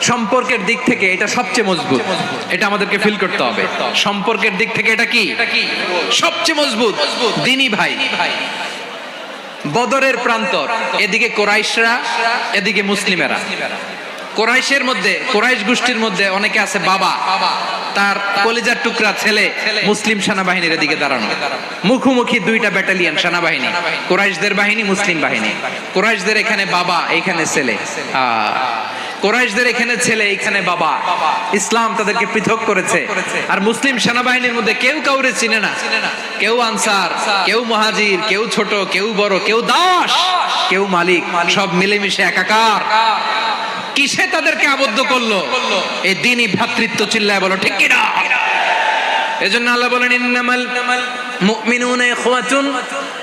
সম্পর্কের দিক থেকে এটা সবচেয়ে মজবুত। এটা আমাদেরকে ফিল করতে হবে। সম্পর্কের দিক থেকে এটা কি? সবচেয়ে মজবুত, দ্বীনি ভাই। বদরের প্রান্তর, এদিকে কোরাইশরা, এদিকে মুসলিমেরা। কোরাইশের মধ্যে, কোরাইশ গোষ্ঠীর মধ্যে অনেকে আছে বাবা, তার কলিজার টুকরা ছেলে মুসলিম সেনাবাহিনীর এদিকে দাঁড়ানো। মুখোমুখি দুইটা ব্যাটালিয়ন সেনাবাহিনী, কোরাইশদের বাহিনী, মুসলিম বাহিনী। কোরাইশদের এখানে বাবা, এইখানে ছেলে। কোরাইশদের এখানে ছেলে, এইখানে বাবা। ইসলাম তাদেরকে পৃথক করেছে। আর মুসলিম সেনাবাহিনীর মধ্যে কেউ কাউরে চিনে না। কেউ আনসার, কেউ মুহাজির, কেউ ছোট, কেউ বড়, কেউ দাস, কেউ মালিক, সব মিলেমিশে একাকার। কিসে তাদেরকে আবদ্ধ করলো? এই দ্বীনি ভ্রাতৃত্ব। চিল্লায় বলো ঠিক কিনা? এজন্য আল্লাহ বলেন ইন্নামাল মুমিনুনা ইখওয়াতুন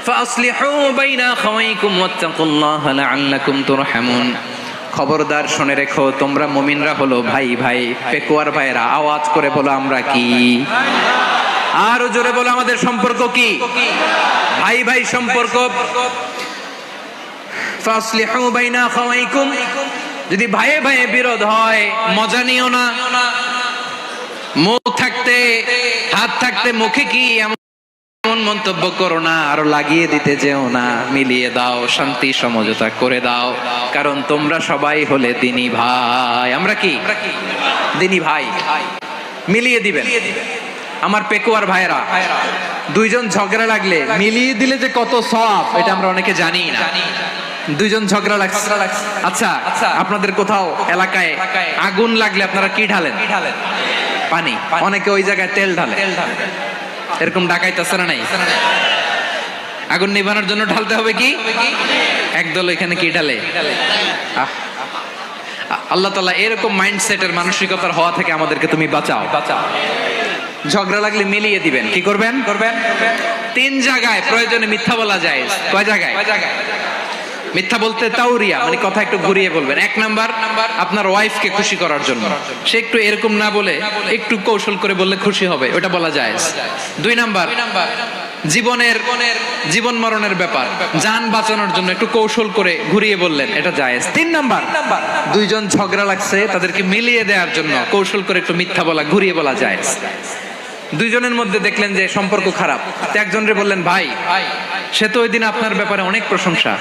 ফাআসলিহু বাইনা আখাওয়াইকুম ওয়াত্তাকুল্লাহা লাআল্লাকুম তুরহামুন। খবরদার শুনে রেখো, তোমরা মুমিনরা হলো ভাই ভাই। পেকুয়ার ভাইরা আওয়াজ করে বলো, আমরা কি? আর জোরে বলো, আমাদের সম্পর্ক কি? ভাই ভাই সম্পর্ক। ফাআসলিহু বাইনা আখাওয়াইকুম। যদি ভাইয়ে ভাইয়ে বিরোধ হয়, মজা নিও না। মুখ থাকতে, হাত থাকতে মুখে কি এমন মন্তব্য করো না, আরো লাগিয়ে দিতে যেও না, মিলিয়ে দাও, শান্তি সমঝোতা করে দাও, কারণ তোমরা সবাই হলে দিনী ভাই। আমরা কি দিনী ভাই, মিলিয়ে দিবেন। আমার পেকুয়ার ভাইরা, দুইজন ঝগড়া লাগলে মিলিয়ে দিলে যে কত সওয়াব, এটা আমরা অনেকে জানি না। দুইজন ঝগড়া লাগছে, আচ্ছা আপনাদের কোথাও এলাকায় আগুন লাগলে আপনারা কি ঢালেন? পানি। অনেকে ওই জায়গায় তেল ঢালে, এরকম ডাকাইতেছে না নাই? আগুন নিভানোর জন্য ঢালতে হবে কি? একদল এখানে কি ঢালে? আল্লাহ তাআলা এরকম মাইন্ডসেটের মানসিকতার হওয়া থেকে আমাদেরকে তুমি বাঁচাও। ঝগড়া লাগলে মিলিয়ে দিবেন। কি করবেন? তিন জায়গায় প্রয়োজনে মিথ্যা বলা যায়। কয় জায়গায়? মিথ্যা বলতে তাওরিয়া, মানে কথা একটু ঘুরিয়ে বলবেন। এক নাম্বার, আপনার ওয়াইফকে খুশি করার জন্য, সে একটু এরকম না বলে একটু কৌশল করে বললে খুশি হবে, ওটা বলা যায়। দুই নাম্বার, জীবন মরণের ব্যাপার, জান বাঁচানোর জন্য একটু কৌশল করে ঘুরিয়ে বললেন, এটা জায়েজ। তিন নাম্বার, দুইজন ঝগড়া লাগছে তাদেরকে মিলিয়ে দেওয়ার জন্য কৌশল করে একটু মিথ্যা বলা, ঘুরিয়ে বলা জায়েজ। দুইজনের মধ্যে দেখলেন যে সম্পর্ক খারাপ, তো একজনরে বললেন, ভাই সে তো ওই দিন আপনার ব্যাপারে অনেক প্রশংসা।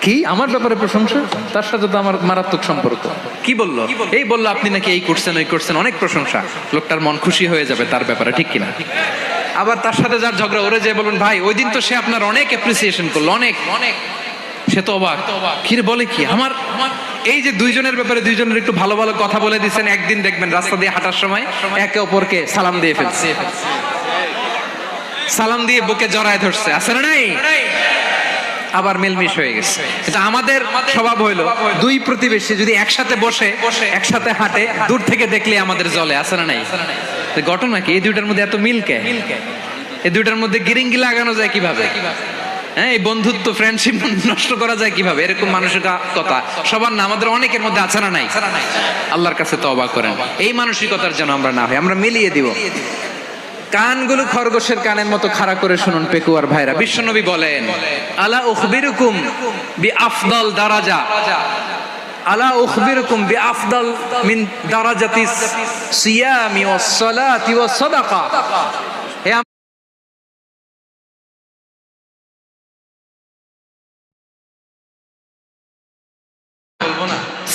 কি আমার ব্যাপারে প্রশংসা? তার সাথে তো আমার মারাত্মক সম্পর্ক। কি বললো? এই বললো আপনি নাকি এই করছেন ওই করছেন, অনেক প্রশংসা। লোকটার মন খুশি হয়ে যাবে তার ব্যাপারে, ঠিক কিনা? আবার তার সাথে যার ঝগড়া, ওরে যে বলুন, ভাই ওই দিন তো সে আপনার অনেক অ্যাপ্রিসিয়েশন করলো, অনেক। সে তো অবাক, কি বলে কি আমার। এই যে দুইজনের ব্যাপারে দুইজনের একটু ভালো ভালো কথা বলে দিচ্ছেন, একদিন দেখবেন রাস্তা দিয়ে হাঁটার সময় একে অপরকে সালাম দিয়ে ফেলছে, সালাম দিয়ে বুকে জড়ায় ধরছে, আছে না নাই? আবার মিলমিশ হয়ে গেছে। এটা আমাদের স্বভাব হইলো, দুই প্রতিবেশী যদি একসাথে বসে একসাথে হাঁটে, দূর থেকে দেখলে আমাদের জ্বলে, আছে না নাই? ঘটনা কি এই দুইটার মধ্যে এত মিলকে? এই দুইটার মধ্যে গিরিঙ্গি লাগানো যায় কিভাবে? হ্যাঁ, এই বন্ধুত্ব ফ্রেন্ডশিপ নষ্ট করা যায় কিভাবে? এরকম মানসিকতা সবার না, আমাদের অনেকের মধ্যে আছে না নাই? আল্লাহর কাছে তওবা করেন, এই মানসিকতার যেন আমরা না হই, আমরা মিলিয়ে দিব। কানগুলো খরগোশের কানের মতো খাড়া করে শুনুন পেকুয়ার ভাইরা। বিশ্বনবী বলেন, আলা উখবিরুকুম বিআফদাল দারাজা, আলা উখবিরুকুম বিআফদাল মিন দারাজাতিস সিয়ামি ওয়াস সালাতি ওয়াস সাদাকা। হে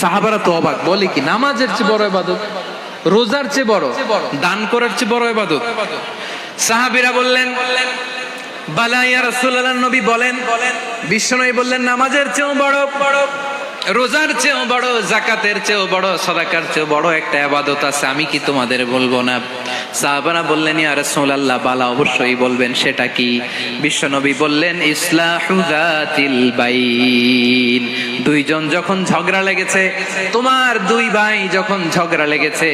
সাহাবারা তো অবাক, বলে কি নামাজের চেয়ে বড় ইবাদত, রোজার চেয়ে বড়, দান করার চেয়ে বড় ইবাদত? সাহাবীরা বললেন, বালা ইয়া রাসূলুল্লাহ, নবী বলেন। বিশ্বনবী বললেন, নামাজের চেয়েও বড়, রোজার চেয়েও বড়, যাকাতের চেয়েও বড়, সাদাকার চেয়েও বড় একটা ইবাদত আছে, আমি কি তোমাদের বলবো না? সাহাবারা বললেন, ইয়া রাসূলুল্লাহ, বালা অবশ্যই বলবেন, সেটা কি? বিশ্বনবী বললেন, ইসলাহু যাতিল বাইন। দুইজন যখন ঝগড়া লেগেছে, তোমার দুই ভাই যখন ঝগড়া লেগেছে,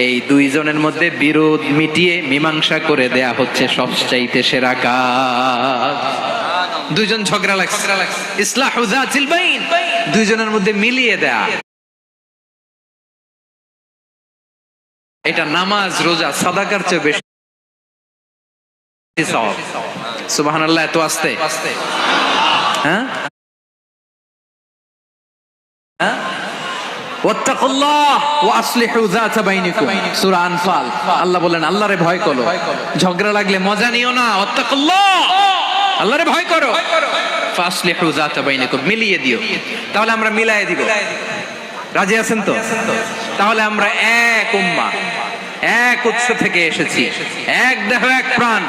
এই দুইজনের মধ্যে বিরোধ মিটিয়ে মীমাংসা করে দেয়া হচ্ছে সবচাইতে সেরা কাজ। দুইজন ঝগড়া লাগছে, ইসলাহু যাতিল বাইন, দুইজনের মধ্যে মিলিয়ে দেয়া। এটা নামাজ, রোজা, সাদাকার চেয়ে বেশি সওয়াব। সুবহানাল্লাহ, এত আস্তে, হ্যাঁ? ওয়াত্তাকুল্লাহ ওয়া আসলিহু যাতা বাইনিকুম, সূরা আনফাল। আল্লাহ বলেন, আল্লাহরে ভয় করো, ঝগড়া লাগলে মজা নিও না। ওয়াত্তাকুল্লাহ, আল্লাহরে ভয় করো, ফাসলিহু যাতা বাইনিকুম, মিলিয়ে দিও। তাহলে আমরা মিলায়ে দিব, রাজি আছেন তো? তাহলে আমরা এক উম্মাহ, এক উৎস থেকে এসেছি, এক দেহ এক প্রাণ।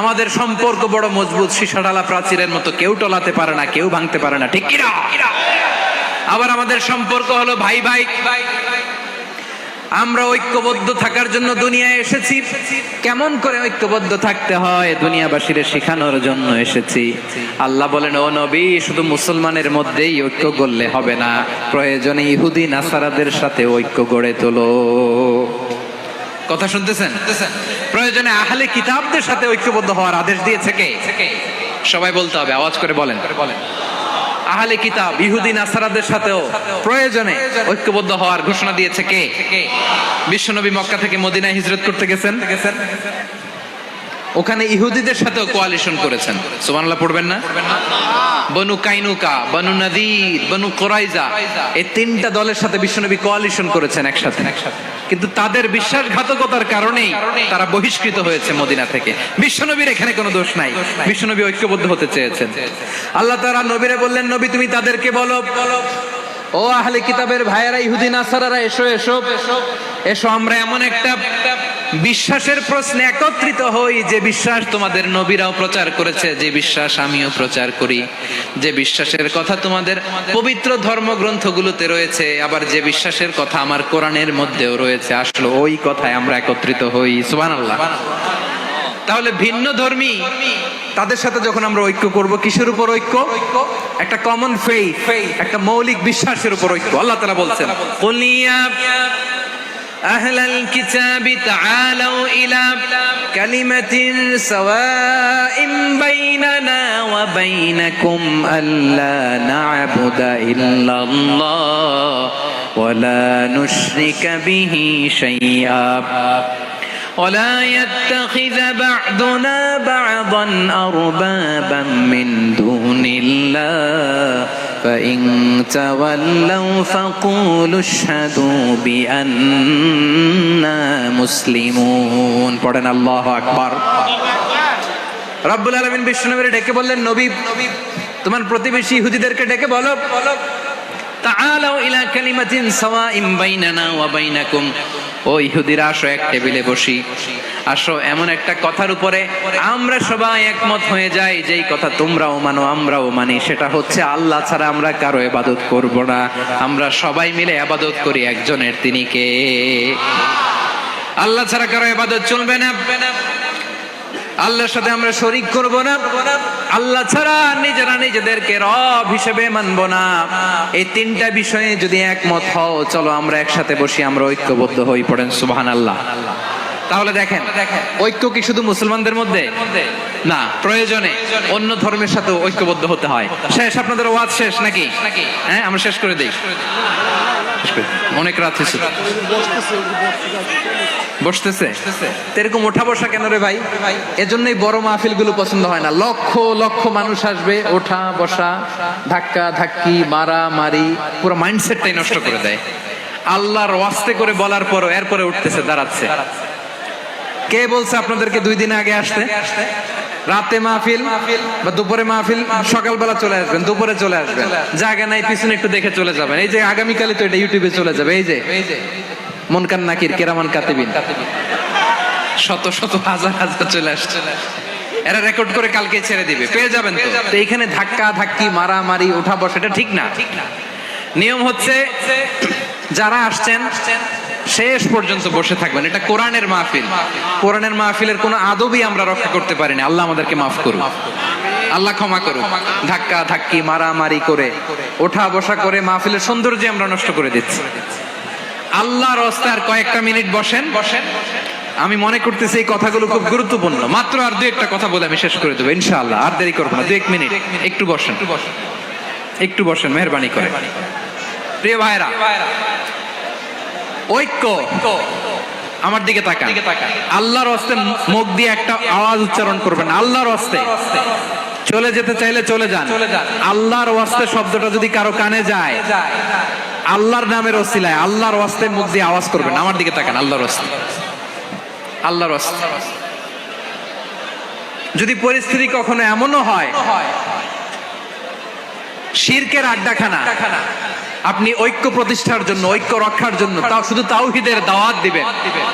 আমাদের সম্পর্ক বড় মজবুত, সীসাডালা প্রাচীরের মতো, কেউ টলাতে পারে না, কেউ ভাঙতে পারে না, ঠিক কিনা? আবার আমাদের সম্পর্ক হলো ভাই ভাই। আমরা ঐক্যবদ্ধ থাকার জন্য দুনিয়ায় এসেছি। কেমন করে ঐক্যবদ্ধ থাকতে হয় দুনিয়াবাসীরে শেখানোর জন্য এসেছি। আল্লাহ বলেন, ও নবী, শুধু মুসলমানের মধ্যেই ঐক্য গড়লে হবে না, প্রয়োজনে ইহুদি নাসারাদের সাথে ঐক্য গড়ে তোলো। কথা শুনতেছেন? প্রয়োজনে আহলে কিতাবদের সাথে ঐক্যবদ্ধ হওয়ার আদেশ দিয়েছে কে? সবাই বলতে হবে, আওয়াজ করে বলেন। আহলে কিতাব, ইহুদি নাসারাদের সাথেও প্রয়োজনে ঐক্যবদ্ধ হওয়ার ঘোষণা দিয়েছে কে? বিশ্বনবী মক্কা থেকে মদিনায় হিজরত করতে গেছেন। ওখানে ইহুদিদের সাথেও কোয়ালিশন করেছেন। সুবহানাল্লাহ পড়বেন না? বনু কাইনুকা, বনু নাদির, বনু কুরাইজা, এই তিনটা দলের সাথে বিশ্বনবী কোয়ালিশন করেছেন একসাথে। কিন্তু তাদের বিশ্বাসঘাতকতার কারণেই তারা বহিষ্কৃত হয়েছে মদিনা থেকে। বিশ্বনবীর এখানে কোনো দোষ নাই, বিশ্বনবী ঐক্যবদ্ধ হতে চেয়েছেন। আল্লাহ তাআলা নবীরে বললেন, নবী তুমি তাদেরকে বলো, ও আহলে কিতাবের ভাইয়েরা, ইহুদি নাসারারা, এসো এসো এসো, আমরা এমন একটা বিশ্বাসের প্রশ্নে একত্রিত হই যে বিশ্বাস তোমাদের নবীরাও প্রচার করেছে, যে বিশ্বাস আমিও প্রচার করি, যে বিশ্বাসের কথা তোমাদের পবিত্র ধর্মগ্রন্থগুলোতে রয়েছে, আবার যে বিশ্বাসের কথা আমার কোরআনের মধ্যেও রয়েছে, আসলে ওই কথায় আমরা একত্রিত হই। সুবহানাল্লাহ। তাহলে ভিন্ন ধর্মী তাদের সাথে যখন আমরা ঐক্য করব, কিসের উপর ঐক্য? একটা কমন ফেইথ, একটা মৌলিক বিশ্বাসের উপর ঐক্য। আল্লাহ তাআলা বলছেন, কুলিয়া আহলাল কিতাবি তাআলাউ ইলা কালিমাতিন সাওয়াইন বাইনানা ওয়া বাইনাকুম আল্লা না'বুদা ইল্লাল্লাহ ওয়া লা নুশরিকা বিহি শাইআ ولا يتخذ بعضنا بعضا أربابا من دون الله فإن تولوا فقولوا اشهدوا بأننا مسلمون। পড়েন আল্লাহু আকবার। রব্বুল আলামিন বিশ্বনবীকে ডেকে বললেন, নবী তোমার প্রতিবেশী ইহুদিদেরকে ডেকে বলো, তাআলাউ ইলা কালিমাতিন সাওয়াইন বাইনানা ওয়া বাইনাকুম, ও ইহুদিরা আসো, এক টেবিলে বসি, আসো এমন একটা কথার উপরে আমরা সবাই একমত হয়ে যাই, যেই কথা তোমরাও মানো আমরাও মানি, সেটা হচ্ছে আল্লাহ ছাড়া আমরা কারো ইবাদত করব না, আমরা সবাই মিলে ইবাদত করি একজনের, তিনি কে? আল্লাহ ছাড়া কারো ইবাদত চলবে না, আল্লাহর সাথে আমরা শরীক করব না, আল্লাহ ছাড়া নিজেরা নিজেদেরকে রব হিসেবে মানব না। এই তিনটা বিষয়ে যদি একমত হও, চলো আমরা একসাথে বসি, আমরা ঐক্যবদ্ধ হই। পড়েন সুবহানাল্লাহ। তাহলে দেখেন, ঐক্য কি শুধু মুসলমানদের মধ্যে না, প্রয়োজনে অন্য ধর্মের সাথে ঐক্যবদ্ধ হতে হয়। শেষ, আপনাদের ওয়াজ শেষ নাকি? হ্যাঁ, আমরা শেষ করে দেই, অনেক রাত হয়েছে। বসতেছে এরকম ওঠা বসা কেন রে ভাই? এজন্যই বড় মাহফিল গুলো পছন্দ হয় না। লক্ষ লক্ষ মানুষ আসবে, ওঠা বসা, ধাক্কা ধাক্কি, মারা মারি, পুরো মাইন্ডসেটটাই নষ্ট করে দেয়। আল্লাহর ওয়াস্তে করে বলার পরও এরপরে উঠতেছে, দাঁড়াচ্ছে। কে বলছে আপনাদেরকে 2 দিন আগে আসতে? রাতে মাহফিল বা দুপুরে মাহফিল, সকালবেলা চলে আসবেন, দুপুরে চলে আসবেন, জায়গা নাই পিছনে একটু দেখে চলে যাবেন। এই যে আগামীকালে তো এটা ইউটিউবে চলে যাবে, এই যে মুনকার নাকির কিরামান কাতিবিন, শত শত হাজার হাজার চলে আসছে, এরা রেকর্ড করে কালকে ছেড়ে দিবে, পেয়ে যাবেন তো। তো এইখানে ধাক্কা ধাক্কি, মারামারি, ওঠা বসা, এটা ঠিক না। নিয়ম হচ্ছে যারা আসছেন শেষ পর্যন্ত বসে থাকবেন। এটা কোরআনের মাহফিল, কোরআনের মাহফিলের কোনো আদবই আমরা রক্ষা করতে পারিনি। আল্লাহ আমাদেরকে মাফ করুন, আল্লাহ ক্ষমা করুন। ধাক্কা ধাক্কি, মারামারি করে, ওঠা বসা করে মাহফিলের সৌন্দর্য আমরা নষ্ট করে দিচ্ছি। আল্লাহর রাস্তে আর কয়েকটা মিনিট বসেন। আমি মনে করতেছি এই কথাগুলো খুব গুরুত্বপূর্ণ। মাত্র আর 2-1টা কথা বলে আমি শেষ করে দেবো ইনশাআল্লাহ, আর দেরি করবো না। 2-1 মিনিট একটু বসেন, একটু বসেন মেহেরবানি করে। প্রিয় ভাইরা, ঐক্য, আমার দিকে তাকান। আল্লাহর রাস্তে মুখ দিয়ে একটা আওয়াজ উচ্চারণ করবেন, আল্লাহর রাস্তে। চলে যেতে চাইলে চলে যান। আল্লাহর ওয়াস্তে শব্দটা যদি কারো কানে যায়, আল্লাহর নামের ওসিলায় আল্লাহর ওয়াস্তে মুখ দিয়ে আওয়াজ করবেন। আমার দিকে তাকান, আল্লাহর ওয়াস্তে, আল্লাহর ওয়াস্তে। যদি পরিস্থিতি কখনো এমনও হয় শিরকের আড্ডাখানা, আপনি ঐক্য প্রতিষ্ঠার জন্য, ঐক্য রক্ষার জন্য তাও শুধু তাওহীদের দাওয়াত দিবেন,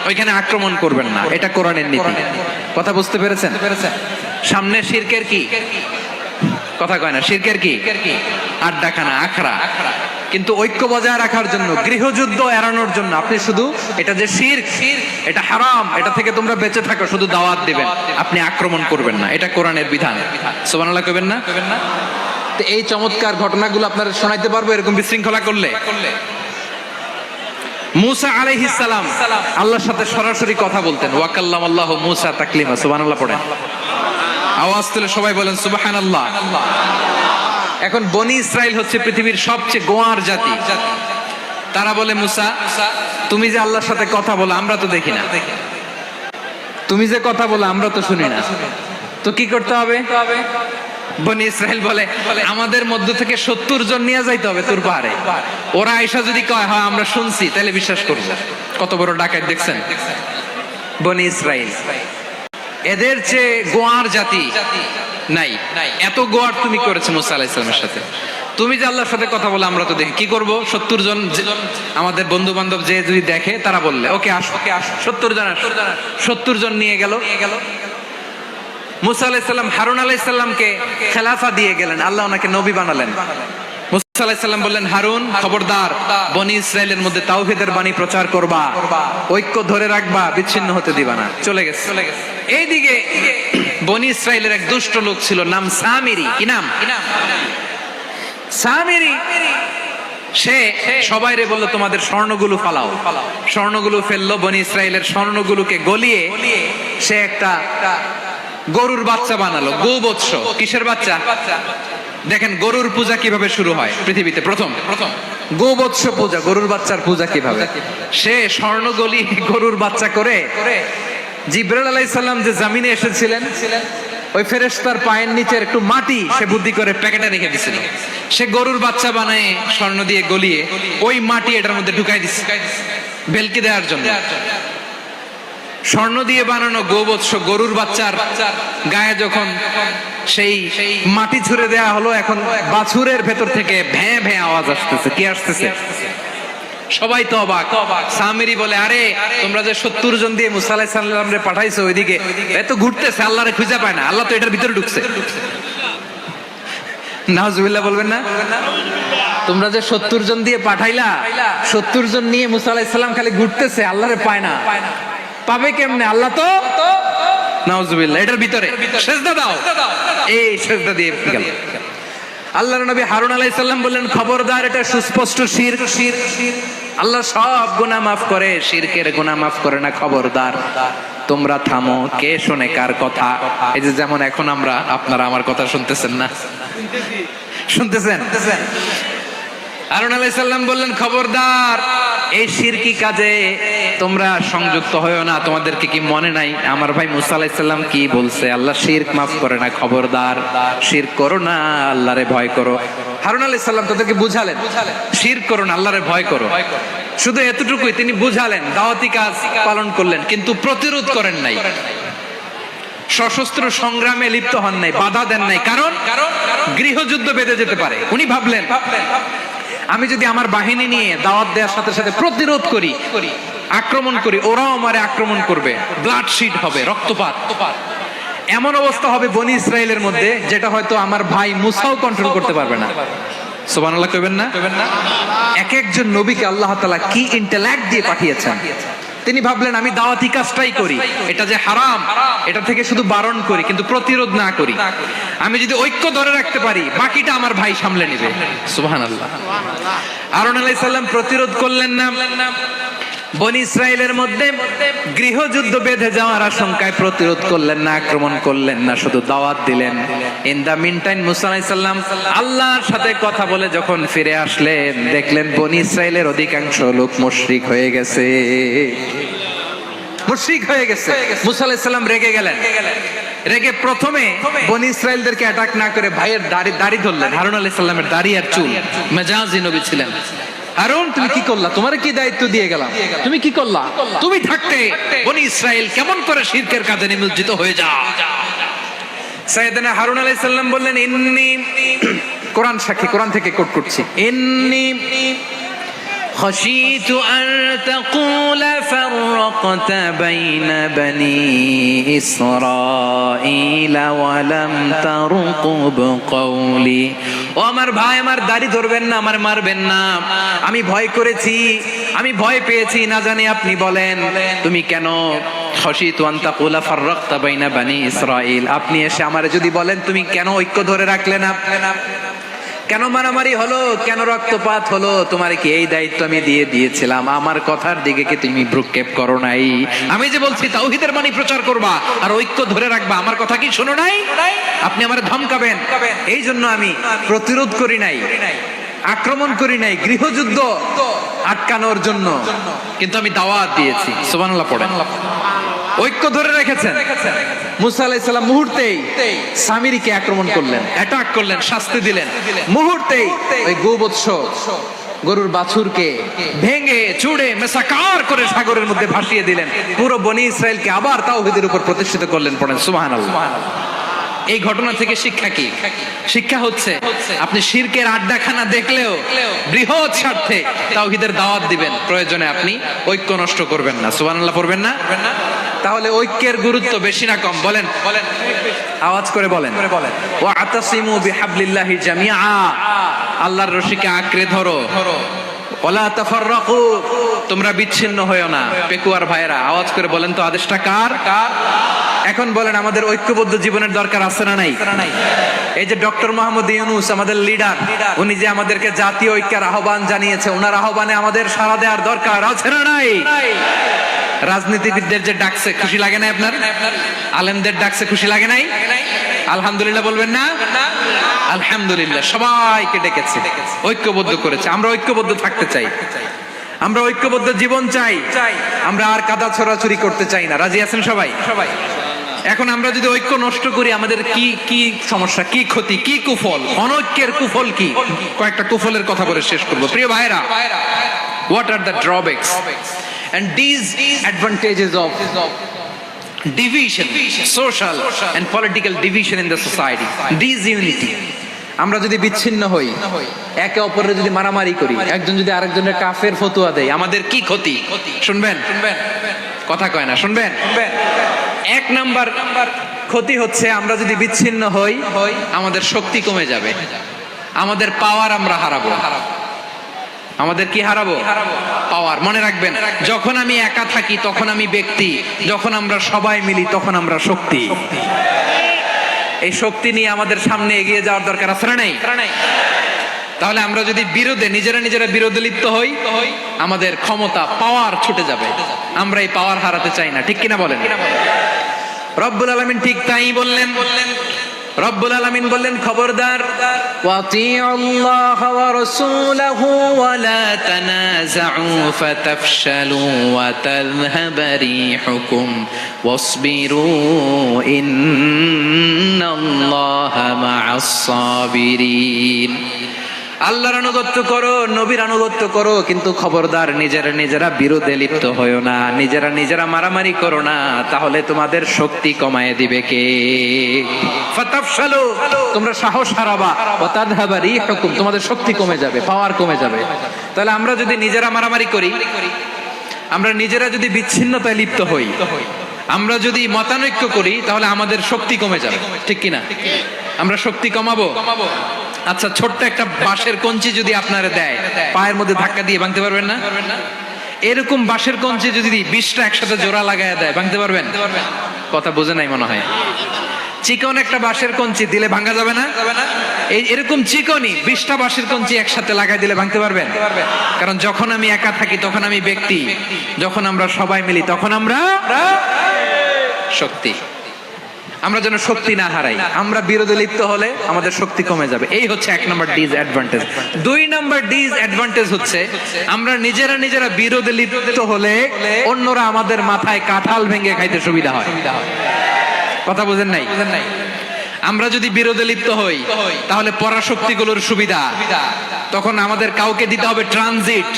ওইখানে আক্রমণ করবেন না। এটা কোরআনের নীতি। কথা বুঝতে পেরেছেন? সামনে শিরকের কি কথা কয় না, শিরকের কি আড্ডাখানা, আখড়া। কিন্তু ঐক্য বজায় রাখার জন্য, গৃহযুদ্ধ এড়ানোর জন্য আপনি শুধু এটা যে শিরক, এটা হারাম, এটা থেকে তোমরা বেঁচে থাকো, শুধু দাওয়াত দিবেন, আপনি আক্রমণ করবেন না। এটা কোরআনের বিধান। সুবহানাল্লাহ কইবেন না? এই চমৎকার ঘটনাগুলো আপনারা শোনাইতে পারবো এরকম বিশৃঙ্খলা করলে। মুসা আলাইহিস সালাম আল্লাহর সাথে সরাসরি কথা বলতেন। ওয়া কাল্লামাল্লাহু মুসা তাকলিমা। সুবহানাল্লাহ পড়েন, আওয়াজ তুলে সবাই বলেন সুবহানাল্লাহ। এখন বনি ইসরাইল হচ্ছে পৃথিবীর সবচেয়ে গোয়ার জাতি। তারা বলে, মুসা তুমি যে আল্লাহর সাথে কথা বলো আমরা তো দেখি না, তুমি যে কথা বলো আমরা তো শুনি না, তো কি করতে হবে? বনি ইসরাইল বলে আমাদের মধ্য থেকে 70 জন নিয়ে যাইতে হবে তোর পাহাড়ে। ওরা আয়েশা যদি কয় হ্যাঁ আমরা শুনছি, তাহলে বিশ্বাস করবো। কত বড় ডাকাত দেখছেন বনি ইসরাইল। এদের চেয়ে গোয়ার জাতি নাই, এত গোয়ার তুমি করেছো মুসা আলাইহিস সালামের সাথে। তুমি যে আল্লাহর সাথে কথা বলে আমরা তো দেখি, কি করব? 70 জন আমাদের বন্ধু বান্ধব যে যদি দেখে তারা বললে ওকে আসো 70 জন, 70 জন নিয়ে গেল। মুসা আলাইহিস সালাম হারুন আলাইহিস সালামকে খেলাফা দিয়ে গেলেন, আল্লাহ ওনাকে নবী বানালেন। মুসা আলাইহিস সালাম বললেন হারুন খবরদার, বনি ইসরাইলের মধ্যে তাওহীদের বাণী প্রচার করবা, ঐক্য ধরে রাখবা, বিচ্ছিন্ন হতে দিবা না। চলে গেছে। এইদিকে বনি ইসরাইলের এক দুষ্ট লোক ছিল, নাম সামিরি। কি নাম? সামিরি। সে সবাইরে বলল তোমাদের স্বর্ণগুলো ফালাও। স্বর্ণগুলো ফেললো, বনি ইসরাইলের স্বর্ণগুলোকে গলিয়ে সে একটা গরুর বাচ্চা বানালো। গোবৎস। কিসের বাচ্চা? দেখেন গরুর পূজা কিভাবে শুরু হয় পৃথিবীতে, প্রথম গোবৎস পূজা, গরুর বাচ্চার পূজা কিভাবে। সে স্বর্ণ গলি গরুর বাচ্চা করে জিবরাইল আলাইহিস সালাম যে জমিনে এসেছিলেন, ওই ফেরেশতার পায়ের নিচের একটু মাটি সে বুদ্ধি করে প্যাকেটে রেখে দিছিল। সে গরুর বাচ্চা বানায় স্বর্ণ দিয়ে গলিয়ে ওই মাটি এটার মধ্যে ঢুকাই দিচ্ছে ভেলকি দেওয়ার জন্য। স্বর্ণ দিয়ে বানানো গোবৎস গরুর বাচ্চার গায়ে যখন সেই মাটি ছুঁড়ে দেয়া হলো, এখন বাছুরের ভেতর থেকে ভ্যাঁ ভ্যাঁ আওয়াজ আসতেছে। কি আসতেছে? সবাই তো অবাক। সামিরি বলে আরে তোমরা যে 70 জন দিয়ে মুসা আলাইহিস সালাম রে পাঠাইছো, ওইদিকে এত ঘুরতেছে, আল্লাহরে খুঁজে পায় না, আল্লাহ তো এটার ভিতরে ঢুকছে। নাউজুবিল্লাহ বলবেন না? তোমরা যে 70 জন দিয়ে পাঠাইলা, 70 জন নিয়ে মুসা আলাইহিস সালাম খালি ঘুরতেছে, আল্লাহরে পায় না। পাবে কেমনে? আল্লাহ তো নাউজুবিল্লাহ এটার ভিতরে। সেজদা দাও। এই সেজদা দিয়ে গেল। আল্লাহর নবী হারুন আলাইহিস সালাম বললেন খবরদার, এটা সুস্পষ্ট শিরক। আল্লাহ সব গুনাহ maaf করে, শিরকের গুনাহ maaf করে না, খবরদার তোমরা থামো। কে শোনে কার কথা? এই যে যেমন এখন আপনারা আমার কথা শুনতেছেন না? শুনতেছেন? হারুন আলাইহিস সালাম বললেন খবরদার, এই শিরকি কাজে তোমরা সংযুক্ত হয়ো না। তোমাদেরকে কি মনে নাই আমার ভাই মুসা আলাইহিস সালাম কি বলছে? আল্লাহ শিরক maaf করে না, খবরদার শিরক করো না, আল্লাহরে ভয় করো। হারুন আলাইহিস সালাম তাদেরকে বুঝালেন শিরক করো না, আল্লাহরে ভয় করো। শুধু এতটুকুই তিনি বুঝালেন, দাওয়াতি কাজ পালন করলেন, কিন্তু প্রতিরোধ করেন নাই, সশস্ত্র সংগ্রামে লিপ্ত হন নাই, বাধা দেন নাই। কারণ গৃহযুদ্ধ বেঁধে যেতে পারে। উনি ভাবলেন আমি যদি আমার বাহিনী নিয়ে দাওয়াত দেওয়ার সাথে সাথে প্রতিরোধ করি, আক্রমণ করি, ওরাও আমারে আক্রমণ করবে, ব্লাডশিট হবে, রক্তপাত, এমন অবস্থা হবে বনি ইসরাইলের মধ্যে যেটা হয়তো আমার ভাই মুসাও কন্ট্রোল করতে পারবে না। সুবহানাল্লাহ কইবেন না? এক একজন নবীকে আল্লাহ তাআলা কি ইন্টেলেক্ট দিয়ে পাঠিয়েছেন। তিনি ভাবলেন আমি দাওয়াতি কাজটাই করি, এটা যে হারাম এটা থেকে শুধু বারণ করি, কিন্তু প্রতিরোধ না করি। আমি যদি ঐক্য ধরে রাখতে পারি, বাকিটা আমার ভাই সামলে নেবে। সুবহানাল্লাহ। হারুন আলাইহিস সালাম প্রতিরোধ করলেন না। বনি ইসরাইলের মধ্যে গৃহযুদ্ধ বেঁধে যাওয়ার আশঙ্কায় প্রতিরোধ করলেন না, আক্রমণ করলেন না, শুধু দাওয়াত দিলেন। ইন দা মিন টাইম মুসা আলাইহিস সালাম আল্লাহর সাথে কথা বলে যখন ফিরে আসলেন, দেখলেন বনি ইসরাইলের অধিকাংশ লোক মুশরিক হয়ে গেছে। মুশরিক হয়ে গেছে। মুসা আলাইহিস সালাম রেগে গেলেন। রেগে প্রথমে বনি ইসরাইলদেরকে অ্যাটাক না করে ভাইয়ের দাড়ি ধরলেন। হারুন আলাইহিস সালামের দাড়ি আর চুল, মেজাজি নবী ছিলেন। হারুন তুমি কি করলা? তোমার কি দায়িত্ব দিয়ে গেলাম, তুমি কি করলা? তুমি থাকতে বনি ইসরাইল কেমন করে শিরকের কাজে নিমজ্জিত হয়ে যায়? সাইয়েদনা হারুন আলাইহিস সালাম বললেন ইন্নী, কোরআন সাক্ষী, কোরআন থেকে কোট করছি, ইন্নী خشيت أن تقول فرقت بين بني إسرائيل ولم ترقب قولي। ও আমার ভাই, আমার দাড়ি ধরবেন না, আমার মারবেন না। আমি ভয় করেছি, আমি ভয় পেয়েছি, না জানি আপনি বলেন তুমি কেন খশিতু আন তাকুলা ফাররাকতা বাইনা বানি ইসরাইল, আপনি এসে আমারে যদি বলেন তুমি কেন ঐক্য ধরে রাখলে না, কেন মারামারি হলো, কেন রক্তপাত হলো, তোমার কি এই দায়িত্ব আমি দিয়ে দিয়েছিলাম? আমার কথার দিকে কি তুমি ভ্রুক্ষেপ করো নাই? আমি যে বলছি তাওহীদের বাণী প্রচার করবা আর ঐক্য ধরে রাখবা, আমার কথা কি শোনো নাই? আপনি আমারে ধমকাবেন, এই জন্য আমি প্রতিরোধ করি নাই, আক্রমণ করি নাই, গৃহযুদ্ধ আটকানোর জন্য, কিন্তু আমি দাওয়াত দিয়েছি। সুবহানাল্লাহ পড়েন। ঐক্য ধরে রেখেছেন। মুসা আলাইহিস সালাম মুহূর্তেই সামিরীকে আক্রমণ করলেন, অ্যাটাক করলেন, শাস্তি দিলেন। মুহূর্তেই ওই গোবৎস গরুর বাছুরকে ভেঙে চুড়ে মেসাকার করে সাগরের মধ্যে ভাসিয়ে দিলেন। পুরো বনি ইসরায়েলকে আবার তাওহীদের উপর প্রতিষ্ঠিত করলেন। পড়েন সুবহানাল্লাহ। এই ঘটনা থেকে শিক্ষা কি? শিক্ষা হচ্ছে আপনি শিরকের আড্ডাখানা দেখলেও বৃহৎ স্বার্থে তাওহীদের দাওয়াত দিবেন, প্রয়োজনে আপনি ঐক্য নষ্ট করবেন না। সুবহানাল্লাহ পড়বেন না? তাহলে ঐক্যের গুরুত্ব বেশি না কম? বলেন, আওয়াজ করে বলেন। ওয়াতাসিমু বিহাবলিল্লাহি জামিআ, আল্লাহর রশিকে আঁকড়ে ধরো। ওয়ালা তাফাররাকু, তোমরা বিচ্ছিন্ন হয়ো না। পেকুয়ার ভাইরা আওয়াজ করে বলেন তো, আদেশটা কার? এখন বলেন, আমাদের ঐক্যবদ্ধ জীবনের দরকার আছে না নাই? এই যে ডক্টর মোহাম্মদ ইউনূস আমাদের লিডার, উনি যে আমাদেরকে জাতীয় ঐক্যের আহ্বান জানিয়েছে, ওনার আহ্বানে আমাদের সাড়া দেওয়ার দরকার আছে না নাই? রাজনীতিবিদদের যে ডাকছে, খুশি লাগে না আপনার? আলেমদের ডাকছে, খুশি লাগে নাই? আলহামদুলিল্লাহ বলবেন না? আলহামদুলিল্লাহ, সবাইকে ডেকেছে, ঐক্যবদ্ধ করেছে। আমরা ঐক্যবদ্ধ থাকতে চাই, আমরা ঐক্যবদ্ধ জীবন চাই, আমরা আর কাদা ছড়াছড়ি করতে চাই না। রাজি আছেন সবাই? এখন আমরা যদি ঐক্য নষ্ট করি, আমাদের কি কি সমস্যা, কি ক্ষতি, কি কুফল? অনৈক্যের কুফল কি? কয়েকটা কুফলের কথা বলে শেষ করব। প্রিয় ভাইরা, what are the drawbacks and disadvantages of division, social and political division in the society, disunity? আমরা যদি বিচ্ছিন্ন হই, একে অপরের যদি মারামারি করি, একজন যদি আরেকজনের কাফের ফতোয়া দেয়, আমাদের কি ক্ষতি? শুনবেন? কথা কয় না, শুনবেন? এক নাম্বার ক্ষতি হচ্ছে, আমরা যদি বিচ্ছিন্ন হই, আমাদের শক্তি কমে যাবে, আমাদের পাওয়ার আমরা হারাবো। আমাদের কি হারাবো? পাওয়ার। মনে রাখবেন, যখন আমি একা থাকি তখন আমি ব্যক্তি, যখন আমরা সবাই মিলি তখন আমরা শক্তি। এই শক্তি নিয়ে আমাদের সামনে এগিয়ে যাওয়ার দরকার আছে না নাই? তাহলে আমরা যদি নিজেরা বিরোধে লিপ্ত হই, আমাদের ক্ষমতা, পাওয়ার ছুটে যাবে। আমরা এই পাওয়ার হারাতে চাই না, ঠিক কিনা বলেন? রব্বুল আলামিন ঠিক তাই বললেন। রব্বুল আলামিন বললেন, খবরদার, ওয়াতিউল্লাহ ওয়া রাসূলাহু ওয়া লা তানাযাউ ফাতাফশালু ওয়া তাযহাবা রিহুকুম ওয়াসবিরু ইন্নাল্লাহা মা'আস সাবিরিন। আল্লাহর আনুগত্য করো, নবীর আনুগত্য করো, কিন্তু খবরদার নিজেরা বিরোধে লিপ্ত হয়ো না, নিজেরা মারামারি করো না, তাহলে তোমাদের শক্তি কমায় দিবে কে? ফাতাফশালু, তোমরা সাহস হারাবা, ওয়া তাযহাবা রিহুকুম, তোমাদের শক্তি কমে যাবে, পাওয়ার কমে যাবে। তাহলে আমরা যদি নিজেরা মারামারি করি, আমরা নিজেরা যদি বিচ্ছিন্নতায় লিপ্ত হই, আমরা যদি মতানৈক্য করি, তাহলে আমাদের শক্তি কমে যাবে, ঠিক কিনা? আমরা শক্তি কমাবো। আচ্ছা, ছোট্ট একটা বাঁশের কঞ্চি যদি আপনারা দেয়, পায়ের মধ্যে ধাক্কা দিয়ে ভাঙতে পারবেন না? এরকম বাঁশের কঞ্চি যদি 20টা একসাথে জোড়া লাগায় দেয়, ভাঙতে পারবেন? কথা বোঝে নাই মনে হয়। চিকন একটা বাঁশের কঞ্চি দিলে ভাঙা যাবে না? এরকম চিকনই 20টা বাঁশের কঞ্চি একসাথে লাগাই দিলে ভাঙতে পারবেন? কারণ যখন আমি একা থাকি তখন আমি ব্যক্তি, যখন আমরা সবাই মিলি তখন আমরা শক্তি। আমরা যেন শক্তি না হারাই, আমরা বিরোধে লিপ্ত হলে আমাদের শক্তি কমে যাবে। এই হচ্ছে এক নম্বর ডিসঅ্যাডভান্টেজ। 2 নম্বর ডিসঅ্যাডভান্টেজ হচ্ছে, আমরা নিজেরা বিরোধে লিপ্ত হলে অন্যরা আমাদের মাথায় কাঁঠাল ভেঙে খাইতে সুবিধা হয়। কথা বুঝেন নাই? আমরা যদি বিরোধে লিপ্ত হই, তাহলে পরাশক্তিগুলোর সুবিধা, তখন আমাদের কাউকে দিতে হবে ট্রানজিট,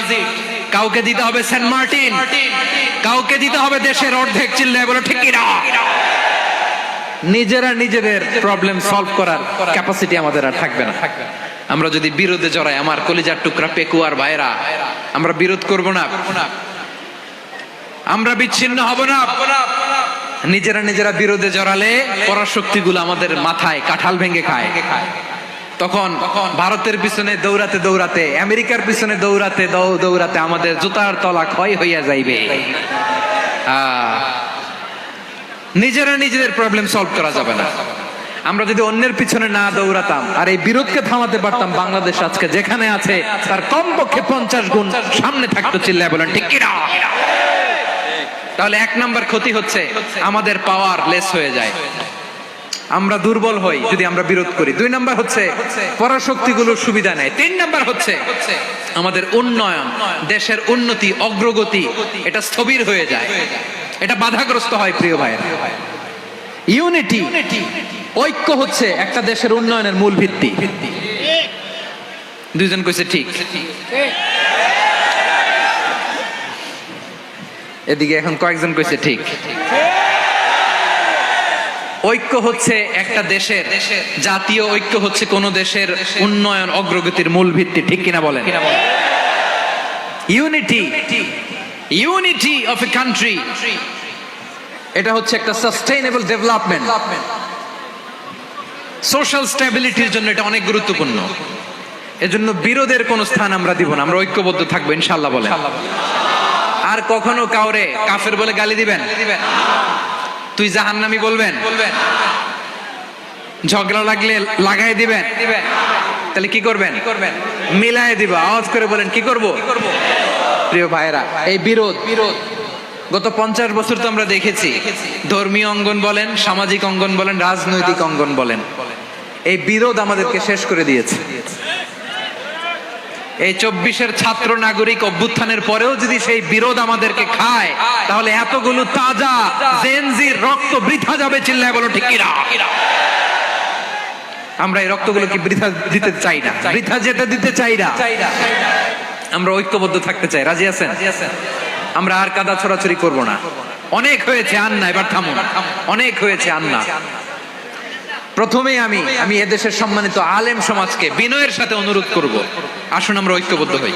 কাউকে দিতে হবে সেন্ট মার্টিন, কাউকে দিতে হবে দেশের অর্ধেক। চিল্লায় বলো ঠিক কিনা? নিজেদের প্রবলেম সলভ করার ক্যাপাসিটি আমাদের আর থাকবে না। আমরা যদি বিরোধে জড়াই, আমার কলিজার টুকরা পেকুয়ার ভাইরা, আমরা বিরোধ করব না, আমরা বিচ্ছিন্ন হব না। নিজেরা বিরোধে জড়ালে পরাশক্তিগুলো আমাদের মাথায় কাঁঠাল ভেঙে খায়। তখন ভারতের পিছনে দৌড়াতে, আমেরিকার পিছনে দৌড়াতে আমাদের জুতার তলা ক্ষয় হইয়া যাইবে। নিজেদের প্রবলেম সলভ করা যাবে না। আমরা যদি অন্যের পিছনে না দৌড়াতাম আর এই বিরোধকে থামাতে পারতাম, বাংলাদেশ আজকে যেখানে আছে তার কমপক্ষে 50 গুণ সামনে থাকতো। চিল্লায় বলেন ঠিক কিনা? তাহলে 1 নাম্বার ক্ষতি হচ্ছে, আমাদের পাওয়ার লেস হয়ে যায়, আমরা দুর্বল হই যদি আমরা বিরোধ করি। 2 নাম্বার হচ্ছে, পরাশক্তিগুলোর সুবিধা নেয়। 3 নাম্বার হচ্ছে, আমাদের উন্নয়ন, দেশের উন্নতি, অগ্রগতি, এটা স্থবির হয়ে যায়। এটা বাধাগ্রস্ত হয় প্রিয় ভাই। ইউনিটি, ঐক্য হচ্ছে একটা দেশের উন্নয়নের মূল ভিত্তি। দুইজন কইছে ঠিক, এদিকে এখন কয়েকজন কইছে ঠিক। ঐক্য হচ্ছে একটা দেশের, জাতীয় ঐক্য হচ্ছে কোন দেশের উন্নয়ন অগ্রগতির মূল ভিত্তি, ঠিক কিনা বলেন? Unity, unity of a country, এটা হচ্ছে একটা সাস্টেইনেবল ডেভেলপমেন্ট, সোশ্যাল স্ট্যাবিলিটির জন্য এটা অনেক গুরুত্বপূর্ণ। এজন্য বিরোধের কোন স্থান আমরা দিব না, আমরা ঐক্যবদ্ধ থাকবো ইনশাআল্লাহ বলেন। আর কখনো কাউরে কাফের বলে গালি দিবেন, তুই জাহান্নামী বলবেন, ঝগড়া লাগলে লাগাই দিবেন, তাহলে কি করবেন? মিলাই দিবা। আওয়াজ করে বলেন কি করব? প্রিয় ভাইরা, এই বিরোধ গত 50 বছর তো আমরা দেখেছি, ধর্মীয় অঙ্গন বলেন, সামাজিক অঙ্গন বলেন, রাজনৈতিক অঙ্গন বলেন, এই বিরোধ আমাদেরকে শেষ করে দিয়েছে। এই 24-এর ছাত্র নাগরিক অভ্যুত্থানের পরেও যদি সেই বিরোধ আমাদেরকে খায়, তাহলে এতগুলো তাজা জেনজির রক্ত বৃথা যাবে। চিল্লায় বলো ঠিক কিনা? আমরা এই রক্তগুলোকে বৃথা দিতে চাই না, বৃথা যেতে দিতে চাই না। আমরা ঐক্যবদ্ধ থাকতে চাই। রাজি আছেন? আমরা আর কাদা ছড়াছড়ি করব না। অনেক হয়েছে, আর না, এবার থামুন। অনেক হয়েছে, আর না। প্রথমেই আমি এদেশের সম্মানিত আলেম সমাজকে বিনয়ের সাথে অনুরোধ করব, আসুন আমরা ঐক্যবদ্ধ হই।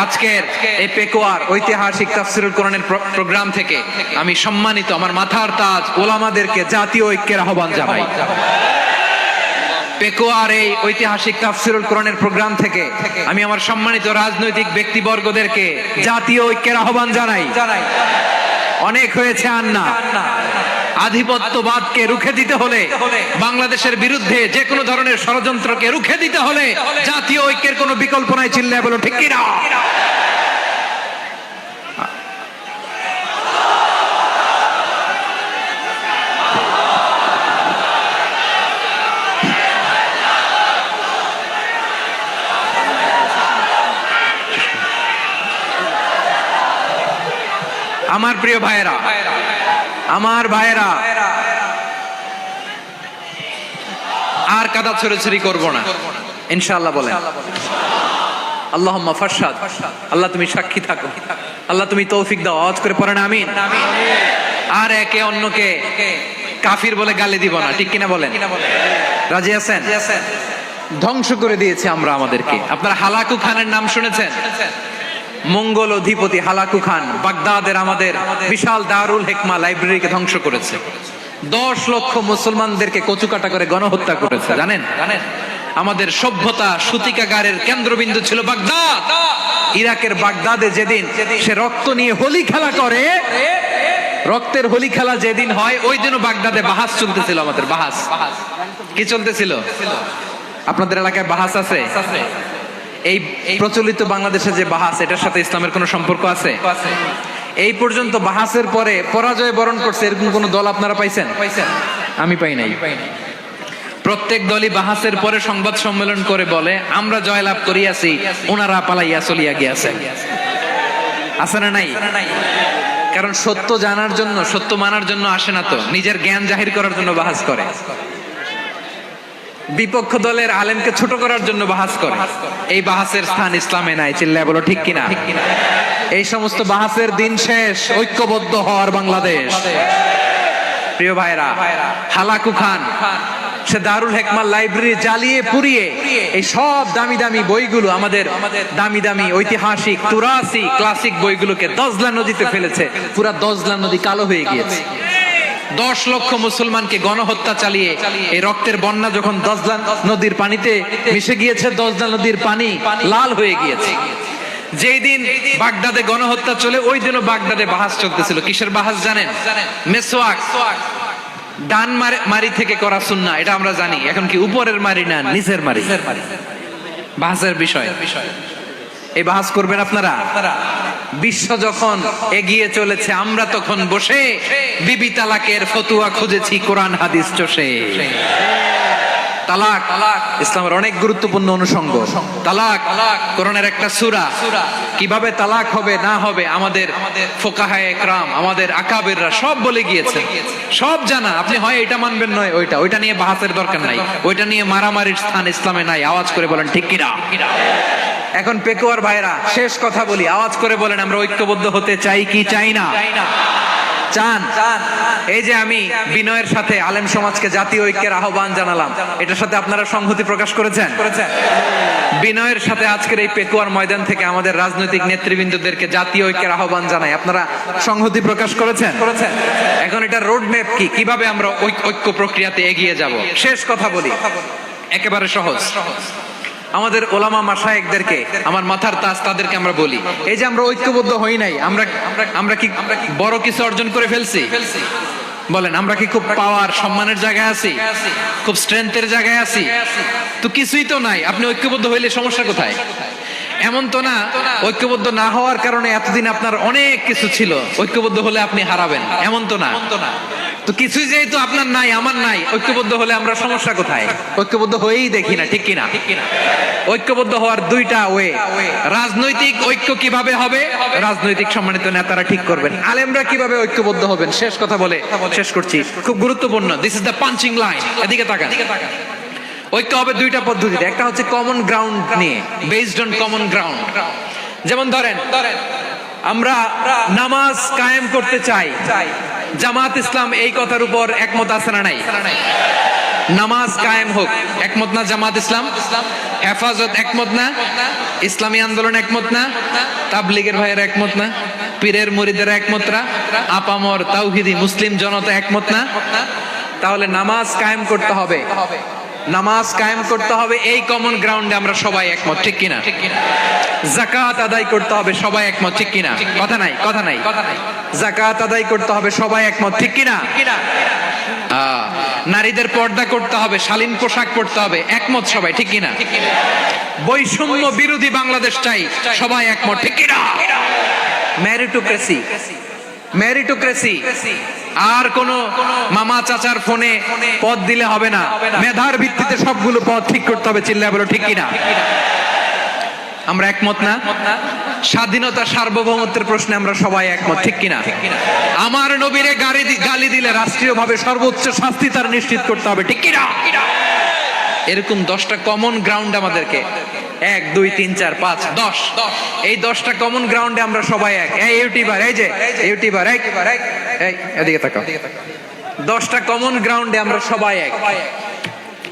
আজকের এই পেকুয়ার ঐতিহাসিক তাফসীরুল কোরআনের প্রোগ্রাম থেকে আমি সম্মানিত আমার মাথার তাজ ওলামাদেরকে জাতীয় ঐক্যের আহ্বান জানাই। পেকুয়ার এই ঐতিহাসিক তাফসীরুল কোরআনের প্রোগ্রাম থেকে আমি আমার সম্মানিত রাজনৈতিক ব্যক্তিবর্গদেরকে জাতীয় ঐক্যের আহ্বান জানাই। অনেক হয়েছে, আর না। আধিপত্যবাদকে রুখে দিতে হলে, বাংলাদেশের বিরুদ্ধে যে কোনো ধরনের ষড়যন্ত্রকে রুখে দিতে হলে জাতীয় ঐক্যের কোনো বিকল্প নাই। চিল্লায় বলো ঠিক কিনা? আমার প্রিয় ভাইয়েরা, আমার ভাইয়েরা, আর কাদা ছড়াছড়ি করব না ইনশাআল্লাহ বলেন। আল্লাহুম্মা ফারশাদ, আল্লাহ তুমি সাক্ষী থাকো, আল্লাহ তুমি তৌফিক দাও। আওয়াজ করে পড়েন আমিন। আর একে অন্যকে কাফির বলে গালি দিব না, ঠিক কিনা বলেন? রাজি আছেন? ধ্বংস করে দিয়েছে আমরা আমাদেরকে। আপনারা হালাকু খানের নাম শুনেছেন? মঙ্গল অধিপতি হালাকু খান বাগদাদের আমাদের বিশাল দারুল হিকমা লাইব্রেরিকে ধ্বংস করেছে। 10 লক্ষ মুসলমানদেরকে কচুকাটা করে গণহত্যা করেছে। জানেন? আমাদের সভ্যতা সূতিকাগারের কেন্দ্রবিন্দু ছিল বাগদাদ। ইরাকের বাগদাদে যেদিন সে রক্ত নিয়ে হোলি খেলা করে, রক্তের হোলি খেলা যেদিন হয়, ওই দিনও বাগদাদে বাহাস চলতেছিল। আমাদের বাহাস কি চলতেছিল? আপনাদের এলাকায় বাহাস আছে? এই প্রচলিত বাংলাদেশে যে বাহাস, এটার সাথে ইসলামের কোনো সম্পর্ক আছে? এই পর্যন্ত বাহাসের পরে পরাজয় বরণ করছে এরকম কোন দল আপনারা পাইছেন? আমি পাই নাই। প্রত্যেক দলই বাহাসের পরে সংবাদ সম্মেলন করে বলে আমরা জয়লাভ করিয়াছি, ওনারা পালাইয়া চলিয়া গিয়াছেন। আছে না নাই? কারণ সত্য জানার জন্য, সত্য মানার জন্য আসে না তো, নিজের জ্ঞান জাহির করার জন্য বাহাস করে। বিপক্ষ দলের আলেমকে ছোট করার জন্য বাহাস করে। এই বাহাসের স্থান ইসলামে নাই। চিল্লায় বলো ঠিক কিনা? এই সমস্ত বাহাসের দিন শেষ। ঐক্যবদ্ধ হওয়ার বাংলাদেশ। প্রিয় ভাইরা, হালাকু খান সে দারুল হিকমা লাইব্রেরি জ্বালিয়ে পুড়িয়ে এই সব দামি দামি বইগুলো, আমাদের দামি দামি ঐতিহাসিক তুরাসি ক্লাসিক বইগুলোকে দজলা নদীতে ফেলেছে। পুরা দজলা নদী কালো হয়ে গিয়েছে। 10 লক্ষ মুসলমানকে গণহত্যা চালিয়ে এই রক্তের বন্যা যখন দজলা নদীর পানিতে মিশে গিয়েছে, দজলা নদীর পানি লাল হয়ে গিয়েছে। যেই দিন বাগদাদে গণহত্যা চলে, ওই দিনও বাগদাদে বাহাস চলতেছিল। কিসের বাহাস জানেন? মেসওয়াক, ডান মারি থেকে করা সুন্নাহ, এটা আমরা জানি। এখন কি উপরের মারি না নিচের মারি? বাহাসের বিষয়। এই বাহাস করবেন আপনারা? বিশ্ব যখন এগিয়ে চলেছে, আমরা তখন বসে বিবি তালাকের ফতুয়া খুঁজেছি কোরআন হাদিস চষে। তালাক ইসলামের অনেক গুরুত্বপূর্ণ অনুষঙ্গ। তালাক কোরআনের একটা সূরা। কিভাবে তালাক হবে না হবে আমাদের ফুকাহায়ে ইকরাম, আমাদের আকাবেররা সব বলে গিয়েছেন, সব জানা। আপনি হয় এটা মানবেন নয় ওইটা নিয়ে বাহাসের দরকার নাই, ওইটা নিয়ে মারামারির স্থান ইসলামে নাই। আওয়াজ করে বলেন ঠিক কিনা? এখন পেকুয়ার ভাইরা শেষ কথা বলি, আওয়াজ করে বলেন আমরা ঐক্যবদ্ধ হতে চাই কি চাই না? চান? এই যে আমি বিনয়ের সাথে আলেম সমাজকে জাতীয় ঐক্যের আহ্বান জানালাম, এটার সাথে আপনারা সংহতি প্রকাশ করেছেন? বিনয়ের সাথে আজকের এই পেকুয়ার ময়দান থেকে আমাদের রাজনৈতিক নেতৃবৃন্দদেরকে জাতীয় ঐক্যের আহ্বান জানাই, আপনারা সংহতি প্রকাশ করেছেন? এখন এটা রোড ম্যাপ কি, কিভাবে আমরা ঐক্য প্রক্রিয়াতে এগিয়ে যাব? শেষ কথা বলি, একেবারে সহজ। আমাদের ওলামা মাশায়েখদেরকে, আমার মাথার তাজ, তাদেরকে আমরা বলি, এই যে আমরা ঐক্যবদ্ধ হই নাই, আমরা কি বড় কিছু অর্জন করে ফেলছি? বলেন, আমরা কি খুব পাওয়ার সম্মানের জায়গায় আছি? খুব স্ট্রেংথের জায়গায় আছি? তো কিছুই তো নাই। আপনি ঐক্যবদ্ধ হইলে সমস্যা কোথায়? এমন তো না ঐক্যবদ্ধ না হওয়ার কারণে এতদিন আপনার অনেক কিছু ছিল, ঐক্যবদ্ধ হলে আপনি হারাবেন, এমন তো না। তো কিছুই যেহেতু আপনার নাই, আমার নাই, ঐক্যবদ্ধ হলে আমরা সমস্যা কোথায়? ঐক্যবদ্ধ হয়েই দেখি না, ঠিক কিনা? ঐক্যবদ্ধ হওয়ার দুইটা ওয়ে। রাজনৈতিক ঐক্য কিভাবে হবে? রাজনৈতিক সম্মানিত নেতারা ঠিক করবেন। আলেমরা কিভাবে ঐক্যবদ্ধ হবেন? শেষ কথা বলে শেষ করছি, খুব গুরুত্বপূর্ণ। This is the punching line. এদিকে তাকান। ঐক্য হবে দুইটা পদ্ধতিতে। একটা হচ্ছে কমন গ্রাউন্ড নিয়ে, বেসড অন কমন গ্রাউন্ড। যেমন ধরেন আমরা নামাজ কায়েম করতে চাই, জামাত ইসলাম এই কথার উপর একমত আছে না নাই? নামাজ কায়েম হোক, একমত না জামাত ইসলাম? হেফাজত একমত না? ইসলামী আন্দোলন একমত না? তাবলীগের ভাইয়েরা একমত না? পীরের মুরিদেরা একমত না? আপামর তাওহীদি মুসলিম জনতা একমত না? তাহলে নামাজ কায়েম করতে হবে, নামাজ কায়েম করতে হবে, এই কমন গ্রাউন্ডে আমরা সবাই একমত, ঠিক কিনা? যাকাত আদায় করতে হবে, সবাই একমত, ঠিক কিনা? কথা নাই, কথা নাই। যাকাত আদায় করতে হবে, সবাই একমত, ঠিক কিনা? নারীদের পর্দা করতে হবে, শালীন পোশাক পরতে হবে, একমত সবাই, ঠিক কিনা? বৈষম্য বিরোধী বাংলাদেশ চাই, সবাই একমত, ঠিক কিনা? মেরিটোক্রেসি, মেরিটোক্রেসি, আর কোন মামা চাচার ফোনে পদ দিলে হবে না, মেধার ভিত্তিতে সবগুলো পদ ঠিক করতে হবে, চিল্লায় বলো ঠিক কিনা? আমরা একমত না? স্বাধীনতা সার্বভৌমত্বের প্রশ্নে আমরা সবাই একমত, ঠিক কিনা? আমার নবীরে গালি দিলে রাষ্ট্রীয়ভাবে সর্বোচ্চ শাস্তি তার নিশ্চিত করতে হবে, ঠিক কিনা? এরকম 10টা কমন গ্রাউন্ড আমাদেরকে, 1 2 3 4 5 10, এই 10টা কমন গ্রাউন্ডে আমরা সবাই এক। এই ইউটিউবার, এই যে ইউটিউবার, এই এদিকে তাকাও, 10টা কমন গ্রাউন্ডে আমরা সবাই এক।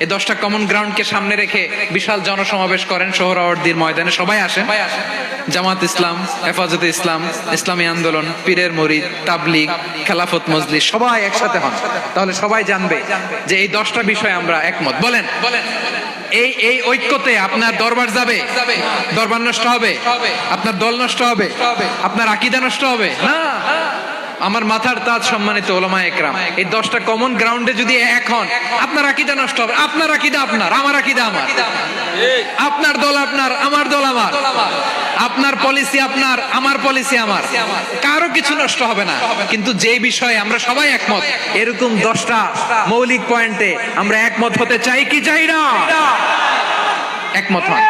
এই 10টা কমন গ্রাউন্ডকে সামনে রেখে বিশাল জনসমাবেশ করেন সোহরাওয়ার্দীর ময়দানে, সবাই আসেন। জামাত ইসলাম, হেফাজতে ইসলাম, ইসলামী আন্দোলন, পীরের মুরিদ, তাবলীগ, খেলাফত মজলিস, সবাই একসাথে হন। তাহলে সবাই জানবে যে এই 10টা বিষয়ে আমরা একমত। বলেন, এই ঐক্যতে আপনার দরবার যাবে? দরবার নষ্ট হবে? আপনার দল নষ্ট হবে? আপনার আকীদা নষ্ট হবে? না। আমার মাথার তাজ সম্মানিত ওলামায়ে ইকরাম, এই 10টা কমন গ্রাউন্ডে যদি এক হন, আপনার আকীদা নষ্ট হবে? আপনার আকীদা আপনার, আমার আকীদা আমার, আপনার দল আপনার, আমার দল আমার, আপনার পলিসি আপনার, আমার পলিসি আমার, কারো কিছু নষ্ট হবে না। কিন্তু যে বিষয়ে আমরা সবাই একমত, এরকম 10টা মৌলিক পয়েন্টে আমরা একমত হতে চাই কি চাই না? একমত হন।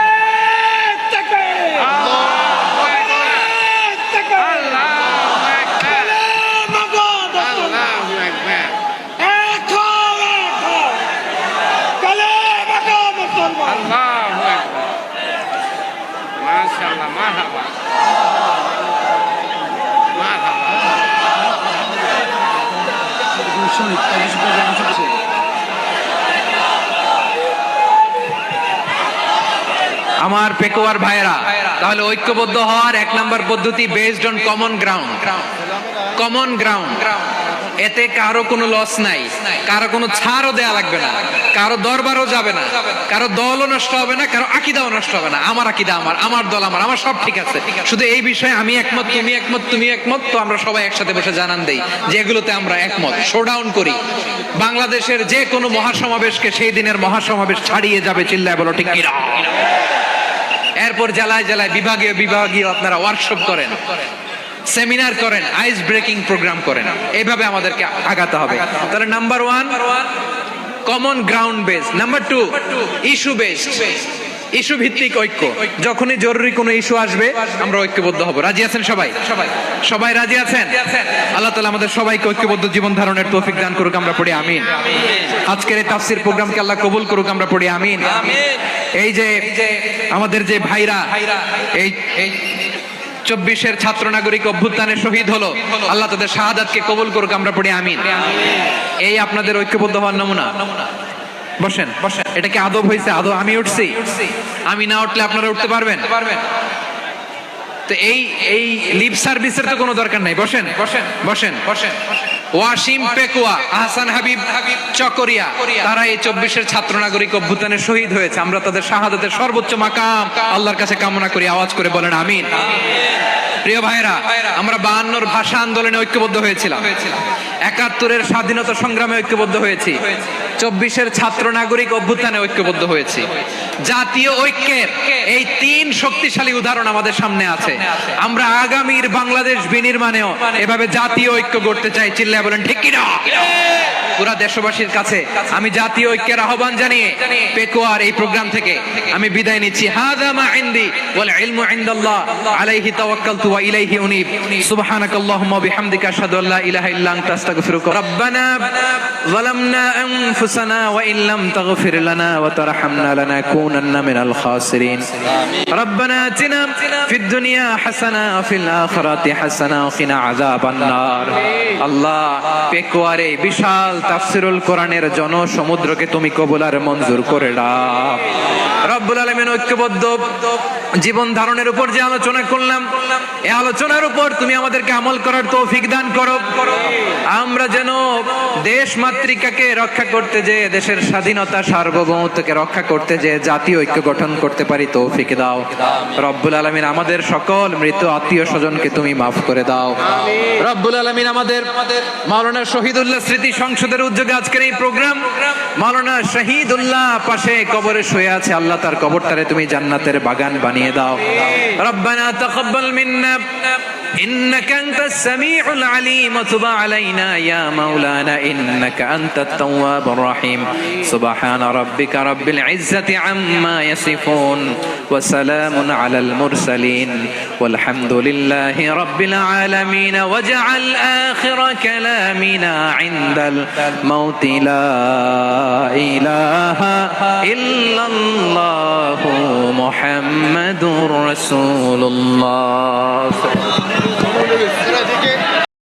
আমার পেকুয়ার ভাইরা, তাহলে ঐক্যবদ্ধ হওয়ার 1 নম্বর পদ্ধতি based on common ground. Common ground, এতে কারো কোনো লস নাই, কারো কোনো ছাড়ও দেয়া লাগবে না, কারো দরবারও যাবে না, কারো দলও নষ্ট হবে না, কারো আকীদাও নষ্ট হবে না। আমার আকীদা আমার, আমার দল আমার, আমার সব ঠিক আছে। শুধু এই বিষয়ে আমি একমত, তুমি একমত, তুমি একমত, তো আমরা সবাই একসাথে বসে জানান দেই যে এগুলোতে আমরা একমত। শোডাউন করি। বাংলাদেশের যে কোনো মহাসমাবেশকে সেই দিনের মহাসমাবেশ ছাড়িয়ে যাবে, চিল্লায় বলো ঠিক কিনা? এরপর জেলায় জেলায় বিভাগীয় বিভাগীয় আপনারা ওয়ার্কশপ করেন, সেমিনার করেন, আইস ব্রেকিং প্রোগ্রাম করেন। এইভাবে আমাদেরকে আগাতে হবে। তাহলে number 1 common ground base. Number 2 issue based, issue ভিত্তিক ঐক্য। যখনই জরুরি কোনো ইস্যু আসবে আমরা ঐক্যবদ্ধ হব। রাজি আছেন সবাই? সবাই রাজি আছেন? আল্লাহ তাআলা আমাদের সবাইকে ঐক্যবদ্ধ জীবন ধারণের তৌফিক দান করুক, আমরা পড়ি আমিন। আজকের এই তাফসীর প্রোগ্রামকে আল্লাহ কবুল করুক, আমরা পড়ি আমিন। এই যে আমাদের যে ভাইরা এই 24-এর ছাত্র নাগরিক অভ্যুত্থানে শহীদ হলো, আল্লাহ তাদের শাহাদাতকে কবুল করুক, আমরা পড়ি আমিন। এই আপনাদের ঐক্যবদ্ধ হওয়ার নমুনা। বসেন, এটা কি আদব হয়েছে? আদব আমি উঠছি, আমি না উঠলে আপনারা উঠতে পারবেন? তো এই লিপ সার্ভিসের তো কোনো দরকার নাই। বসেন। ওয়াসিম পেকুয়া, আহসান হাবিব চকরিয়া, তারা এই 24-এর ছাত্র নাগরিক অভ্যুত্থানে শহীদ হয়েছে। আমরা তাদের শাহাদাতের সর্বোচ্চ মাকাম আল্লাহর কাছে কামনা করি। আওয়াজ করে বলেন আমিন। প্রিয় ভাইরা, আমরা 52-র ভাষা আন্দোলনে ঐক্যবদ্ধ হয়েছিলাম, 71-এর স্বাধীনতা সংগ্রামে ঐক্যবদ্ধ হয়েছি, 24-এর ছাত্র নাগরিক অভ্যুত্থানে ঐক্যবদ্ধ হয়েছি। জাতীয় ঐক্যের এই 3 শক্তিশালী উদাহরণ আমাদের সামনে আছে। আমরা আগামীর বাংলাদেশ বিনির্মাণেও এভাবে জাতীয় ঐক্য গড়তে চাই। চিল্লায় বলেন ঠিক কিনা? পুরা দেশবাসীর কাছে আমি জাতীয় ঐক্যের আহ্বান জানিয়ে পেকুয়ার এই প্রোগ্রাম থেকে আমি বিদায় নিচ্ছি। হাযা মা ইনদি ওয়াল ইলমু ইনদাল্লাহ আলাইহি তাওয়াক্কালতু ওয়া ইলাইহি উনীব। সুবহানাকাল্লাহুম্মা ওয়া বিহামদিকা আশহাদু আল্লা ইলাহা ইল্লা আনতা আস্তাগফিরুকা। রাব্বানা যালামনা আনফুসানা ওয়া ইন লাম তাগফির লানা ওয়া তারহামনা লানাকুনান্না মিনাল খাসিরিন। রাব্বানা আতিনা ফিদ দুনিয়া হাসানা ওয়া ফিল আখিরাতি হাসানা ওয়া কিনা আযাবান নার। আল্লাহ, পেকুয়ার এই বিশাল তাফসীরুল কোরআনের জনসমুদ্রকে তুমি কবুল আর মঞ্জুর করে দাও। রব্বুল আলামিন, ঐক্যবদ্ধ জীবন ধারণের উপর যে আলোচনা করলাম, এই আলোচনার উপর তুমি আমাদেরকে আমল করার তৌফিক দান করো। আমরা যেন দেশ মাতৃকাকে রক্ষা করতে, যে দেশের স্বাধীনতা সার্বভৌমত্বকে রক্ষা করতে, যে জাতীয় ঐক্য গঠন করতে পারি তৌফিক দাও। রব্বুল আলামিন, আমাদের সকল মৃত আত্মীয় স্বজনকে তুমি মাফ করে দাও। রব্বুল আলামিন, আমাদের মাওলানা শহীদুল্লাহ স্মৃতি সংসদের উদ্যোগে আজকের এই প্রোগ্রাম, মাওলানা শহীদুল্লাহ পাশে কবরে শুয়ে আছে, আল্লাহ তার কবরটারে তুমি জান্নাতের বাগান বানিয়ে দাও। রব্বানা তাকাব্বাল মিন্না إنك أنت السميع العليم وتب علينا يا مولانا إنك أنت التواب الرحيم. سبحان ربك رب العزة عما يصفون وسلام على المرسلين والحمد لله رب العالمين. واجعل آخر كلامنا عند الموت لا إله إلا الله محمد رسول الله.